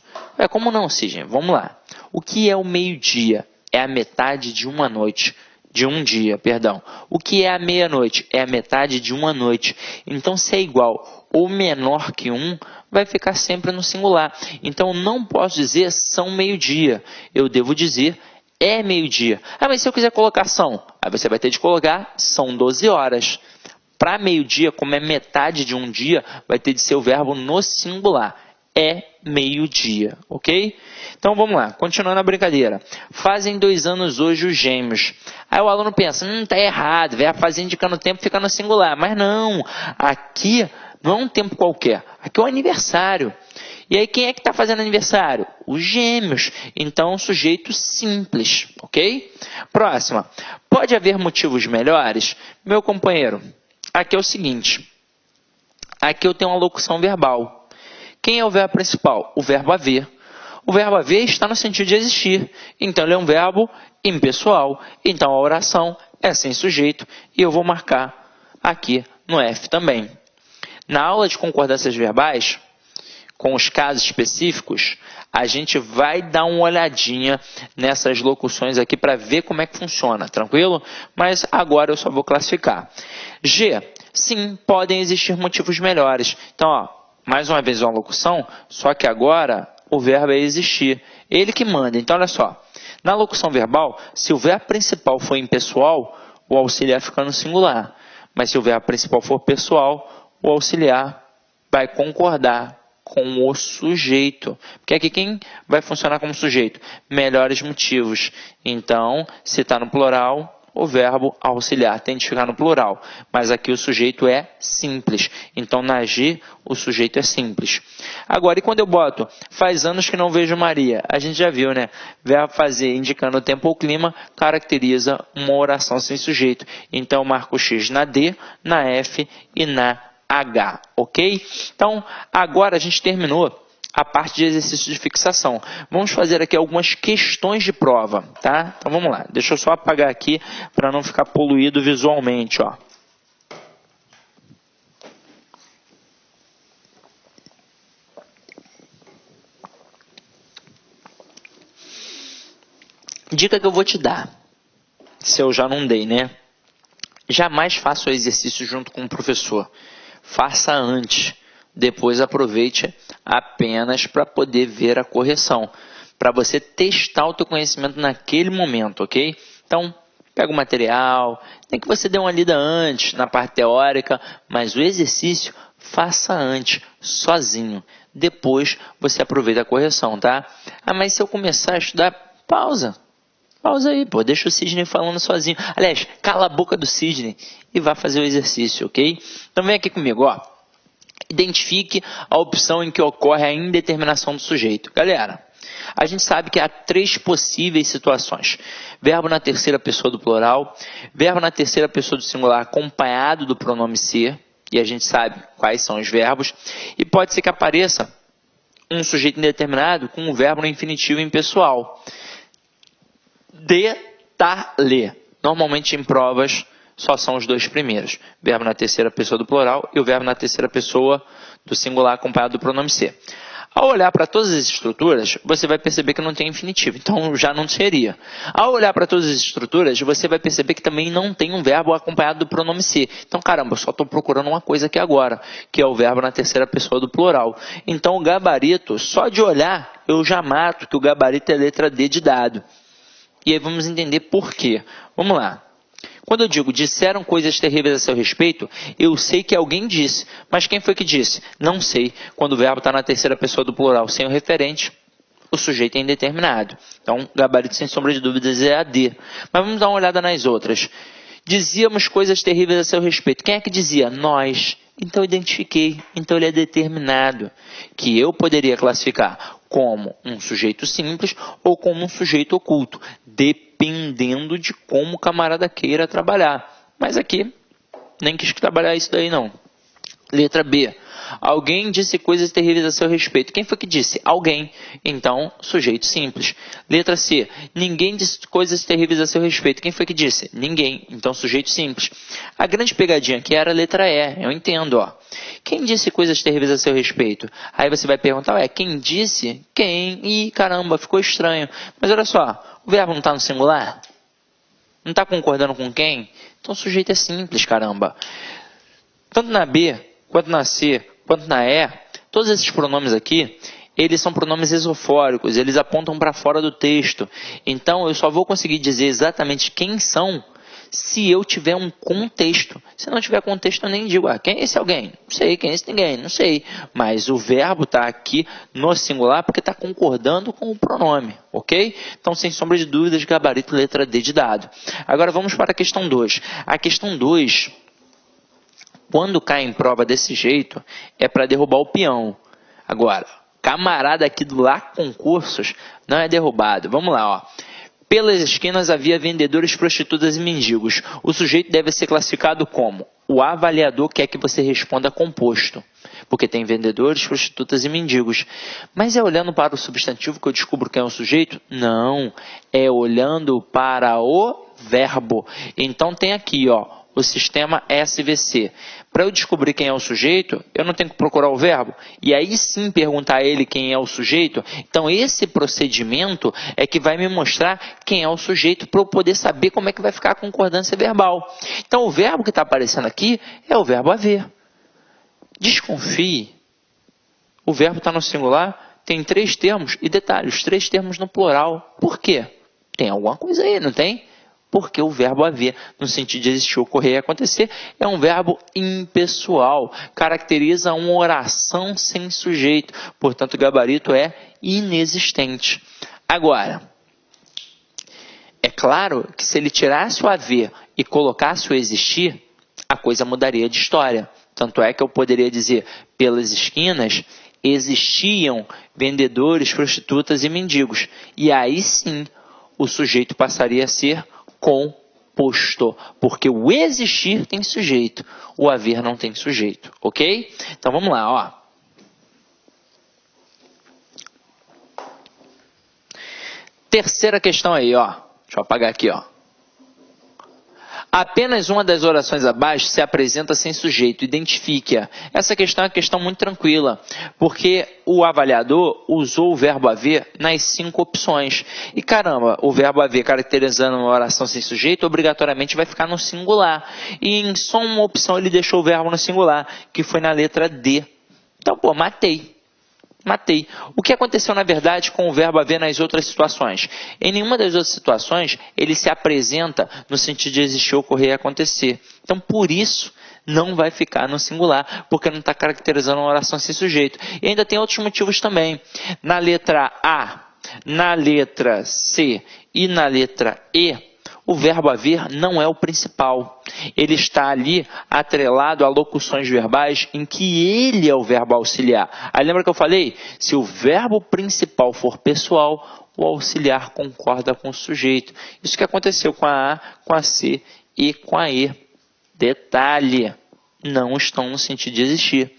Como não, Sidney? Vamos lá. O que é o meio-dia? É a metade de uma noite. De um dia, perdão. O que é a meia-noite? É a metade de uma noite. Então, se é igual ou menor que 1 vai ficar sempre no singular. Então, não posso dizer são meio-dia. Eu devo dizer é meio-dia. Ah, mas se eu quiser colocar são? Aí você vai ter de colocar são 12 horas. Para meio-dia, como é metade de um dia, vai ter de ser o verbo no singular. É meio-dia, ok? Então vamos lá, continuando a brincadeira. Fazem 2 anos hoje os gêmeos. Aí o aluno pensa, tá errado, verbo fazer indicando o tempo fica no singular. Mas não, aqui não é um tempo qualquer, aqui é o aniversário. E aí quem é que está fazendo aniversário? Os gêmeos. Então sujeito simples, ok? Próxima. Pode haver motivos melhores? Meu companheiro, aqui é o seguinte. Aqui eu tenho uma locução verbal. Quem é o verbo principal? O verbo haver. O verbo haver está no sentido de existir. Então, ele é um verbo impessoal. Então, a oração é sem sujeito. E eu vou marcar aqui no F também. Na aula de concordâncias verbais, com os casos específicos, a gente vai dar uma olhadinha nessas locuções aqui para ver como é que funciona, tranquilo? Mas agora eu só vou classificar. G. Sim, podem existir motivos melhores. Então, ó, mais uma vez uma locução, só que agora o verbo é existir. Ele que manda. Então, olha só. Na locução verbal, se o verbo principal for impessoal, o auxiliar fica no singular. Mas se o verbo principal for pessoal, o auxiliar vai concordar com o sujeito. Porque aqui quem vai funcionar como sujeito? Melhores motivos. Então, se está no plural, o verbo auxiliar tem de ficar no plural. Mas aqui o sujeito é simples. Então, na G, o sujeito é simples. Agora, e quando eu boto faz anos que não vejo Maria? A gente já viu, né? Verbo fazer indicando o tempo ou clima caracteriza uma oração sem sujeito. Então, eu marco o X na D, na F e na H, ok? Então, agora a gente terminou a parte de exercício de fixação. Vamos fazer aqui algumas questões de prova, tá? Então, vamos lá. Deixa eu só apagar aqui para não ficar poluído visualmente, ó. Dica que eu vou te dar, se eu já não dei, né? Jamais faça o exercício junto com o professor. Faça antes. Depois aproveite apenas para poder ver a correção. Para você testar o teu conhecimento naquele momento, ok? Então, pega o material. Nem que você dê uma lida antes, na parte teórica. Mas o exercício, faça antes, sozinho. Depois, você aproveita a correção, tá? Ah, mas se eu começar a estudar, pausa. Pausa aí, pô. Deixa o Sidney falando sozinho. Aliás, cala a boca do Sidney e vá fazer o exercício, ok? Então, vem aqui comigo, ó. Identifique a opção em que ocorre a indeterminação do sujeito. Galera, a gente sabe que há 3 possíveis situações. Verbo na terceira pessoa do plural, verbo na terceira pessoa do singular acompanhado do pronome ser, e a gente sabe quais são os verbos, e pode ser que apareça um sujeito indeterminado com um verbo no infinitivo impessoal. Detalhe. Normalmente em provas só são os 2 primeiros. Verbo na terceira pessoa do plural e o verbo na terceira pessoa do singular acompanhado do pronome ser. Ao olhar para todas as estruturas, você vai perceber que não tem infinitivo. Então, já não seria. Ao olhar para todas as estruturas, você vai perceber que também não tem um verbo acompanhado do pronome ser. Então, caramba, eu só estou procurando uma coisa aqui agora, que é o verbo na terceira pessoa do plural. Então, o gabarito, só de olhar, eu já mato que o gabarito é letra D de dado. E aí vamos entender por quê. Vamos lá. Quando eu digo disseram coisas terríveis a seu respeito, eu sei que alguém disse. Mas quem foi que disse? Não sei. Quando o verbo está na terceira pessoa do plural sem o referente, o sujeito é indeterminado. Então, gabarito sem sombra de dúvidas é a D. Mas vamos dar uma olhada nas outras. Dizíamos coisas terríveis a seu respeito. Quem é que dizia? Nós. Então, eu identifiquei. Então, ele é determinado. Que eu poderia classificar como um sujeito simples ou como um sujeito oculto, dependendo de como o camarada queira trabalhar. Mas aqui, nem quis trabalhar isso daí não. Letra B. Alguém disse coisas terríveis a seu respeito. Quem foi que disse? Alguém. Então, sujeito simples. Letra C. Ninguém disse coisas terríveis a seu respeito. Quem foi que disse? Ninguém. Então, sujeito simples. A grande pegadinha aqui era a letra E. Eu entendo, ó. Quem disse coisas terríveis a seu respeito? Aí você vai perguntar, ué, quem disse? Quem? Ih, caramba, ficou estranho. Mas olha só, o verbo não está no singular? Não está concordando com quem? Então, o sujeito é simples, caramba. Tanto na B, quanto na C, quanto na E, todos esses pronomes aqui, eles são pronomes esofóricos, eles apontam para fora do texto. Então, eu só vou conseguir dizer exatamente quem são se eu tiver um contexto. Se não tiver contexto, eu nem digo, quem é esse alguém? Não sei, quem é esse ninguém? Não sei. Mas o verbo está aqui no singular porque está concordando com o pronome, ok? Então, sem sombra de dúvidas, gabarito letra D de dado. Agora, vamos para a questão 2. A questão 2, quando cai em prova desse jeito, é para derrubar o peão. Agora, camarada aqui do Lá Concursos não é derrubado. Vamos lá, ó. Pelas esquinas havia vendedores, prostitutas e mendigos. O sujeito deve ser classificado como? O avaliador quer que você responda composto, porque tem vendedores, prostitutas e mendigos. Mas é olhando para o substantivo que eu descubro quem é o sujeito? Não, é olhando para o verbo. Então tem aqui, ó, o sistema SVC. Para eu descobrir quem é o sujeito, eu não tenho que procurar o verbo? E aí sim perguntar a ele quem é o sujeito? Então esse procedimento é que vai me mostrar quem é o sujeito para eu poder saber como é que vai ficar a concordância verbal. Então o verbo que está aparecendo aqui é o verbo haver. Desconfie. O verbo está no singular, tem 3 termos. E detalhe, os 3 termos no plural. Por quê? Tem alguma coisa aí, não tem? Porque o verbo haver, no sentido de existir, ocorrer e acontecer, é um verbo impessoal, caracteriza uma oração sem sujeito, portanto o gabarito é inexistente. Agora, é claro que se ele tirasse o haver e colocasse o existir, a coisa mudaria de história. Tanto é que eu poderia dizer, pelas esquinas existiam vendedores, prostitutas e mendigos. E aí sim, o sujeito passaria a ser composto, porque o existir tem sujeito, o haver não tem sujeito, ok? Então vamos lá, ó. Terceira questão aí, ó. Deixa eu apagar aqui, ó. Apenas uma das orações abaixo se apresenta sem sujeito, identifique-a. Essa questão é uma questão muito tranquila, porque o avaliador usou o verbo haver nas 5 opções. E caramba, o verbo haver caracterizando uma oração sem sujeito, obrigatoriamente vai ficar no singular. E em só uma opção ele deixou o verbo no singular, que foi na letra D. Então, pô, matei. O que aconteceu, na verdade, com o verbo haver nas outras situações? Em nenhuma das outras situações, ele se apresenta no sentido de existir, ocorrer e acontecer. Então, por isso, não vai ficar no singular, porque não está caracterizando uma oração sem sujeito. E ainda tem outros motivos também. Na letra A, na letra C e na letra E, o verbo haver não é o principal. Ele está ali atrelado a locuções verbais em que ele é o verbo auxiliar. Aí lembra que eu falei? Se o verbo principal for pessoal, o auxiliar concorda com o sujeito. Isso que aconteceu com a A, com a C e com a E. Detalhe, não estão no sentido de existir.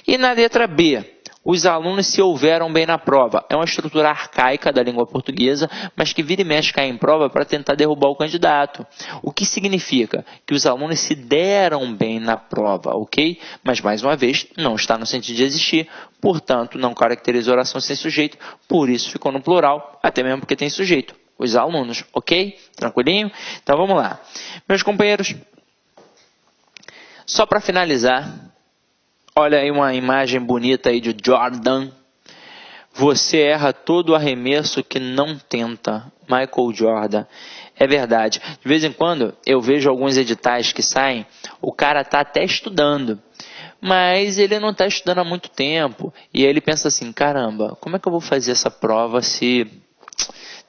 E na letra B? Os alunos se houveram bem na prova. É uma estrutura arcaica da língua portuguesa, mas que vira e mexe cai em prova para tentar derrubar o candidato. O que significa? Que os alunos se deram bem na prova, ok? Mas, mais uma vez, não está no sentido de existir, portanto, não caracteriza oração sem sujeito, por isso ficou no plural, até mesmo porque tem sujeito. Os alunos, ok? Tranquilinho? Então, vamos lá. Meus companheiros, só para finalizar, olha aí uma imagem bonita aí de Jordan. Você erra todo o arremesso que não tenta. Michael Jordan. É verdade. De vez em quando eu vejo alguns editais que saem, o cara está até estudando, mas ele não está estudando há muito tempo. E aí ele pensa assim, caramba, como é que eu vou fazer essa prova se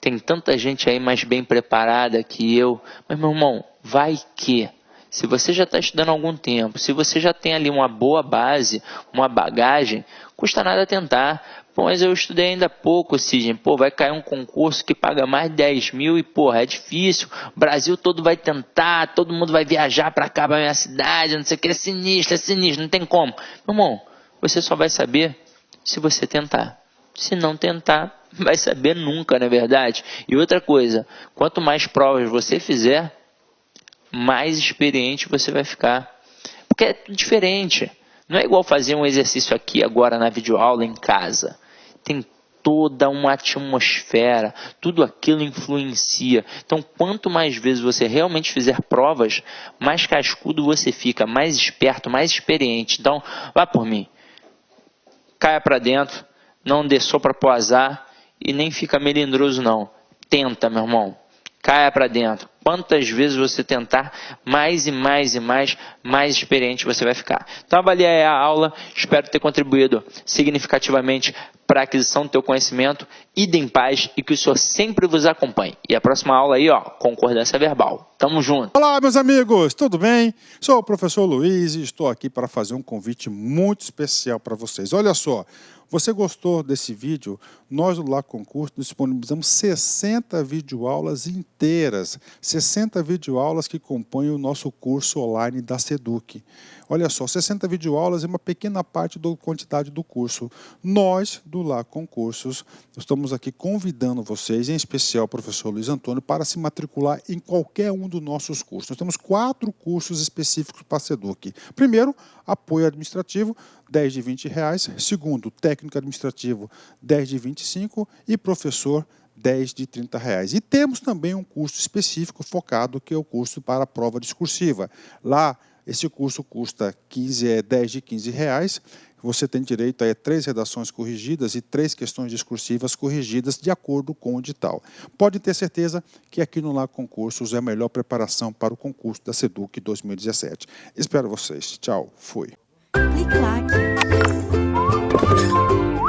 tem tanta gente aí mais bem preparada que eu? Mas, meu irmão, vai que... Se você já está estudando há algum tempo, se você já tem ali uma boa base, uma bagagem, custa nada tentar. Pô, mas eu estudei ainda pouco, Sidney. Pô, vai cair um concurso que paga mais de 10 mil e, porra, é difícil. O Brasil todo vai tentar, todo mundo vai viajar para cá, para minha cidade, não sei o que, é sinistro, não tem como. Meu irmão, você só vai saber se você tentar. Se não tentar, vai saber nunca, não é verdade? E outra coisa, quanto mais provas você fizer, mais experiente você vai ficar. Porque é tudo diferente. Não é igual fazer um exercício aqui agora na videoaula em casa. Tem toda uma atmosfera. Tudo aquilo influencia. Então, quanto mais vezes você realmente fizer provas, mais cascudo você fica, mais esperto, mais experiente. Então, vá por mim. caia para dentro, não dê só para pôr azar e nem fica melindroso não. Tenta, meu irmão. Caia para dentro. Quantas vezes você tentar, mais e mais e mais experiente você vai ficar. Então avalie aí a aula, espero ter contribuído significativamente para a aquisição do teu conhecimento. Ide em paz e que o Senhor sempre vos acompanhe. E a próxima aula aí, ó, concordância verbal. Tamo junto. Olá, meus amigos, tudo bem? Sou o professor Luiz e estou aqui para fazer um convite muito especial para vocês. Olha só, você gostou desse vídeo? Nós do Lá Concurso disponibilizamos 60 videoaulas inteiras, 60 videoaulas que compõem o nosso curso online da Seduc. Olha só, 60 videoaulas é uma pequena parte da quantidade do curso. Nós, do Lá Concursos, estamos aqui convidando vocês, em especial o professor Luiz Antônio, para se matricular em qualquer um dos nossos cursos. Nós temos 4 cursos específicos para a Seduc. Primeiro, apoio administrativo, 10 de R$20. Segundo, técnico administrativo, 10 de R$25. E professor, 10 de R$30. E temos também um curso específico focado, que é o curso para a prova discursiva. Lá, esse curso custa 10 de R$15. Você tem direito a 3 redações corrigidas e 3 questões discursivas corrigidas de acordo com o edital. Pode ter certeza que aqui no Lá Concursos é a melhor preparação para o concurso da Seduc 2017. Espero vocês. Tchau. Fui. Clique lá.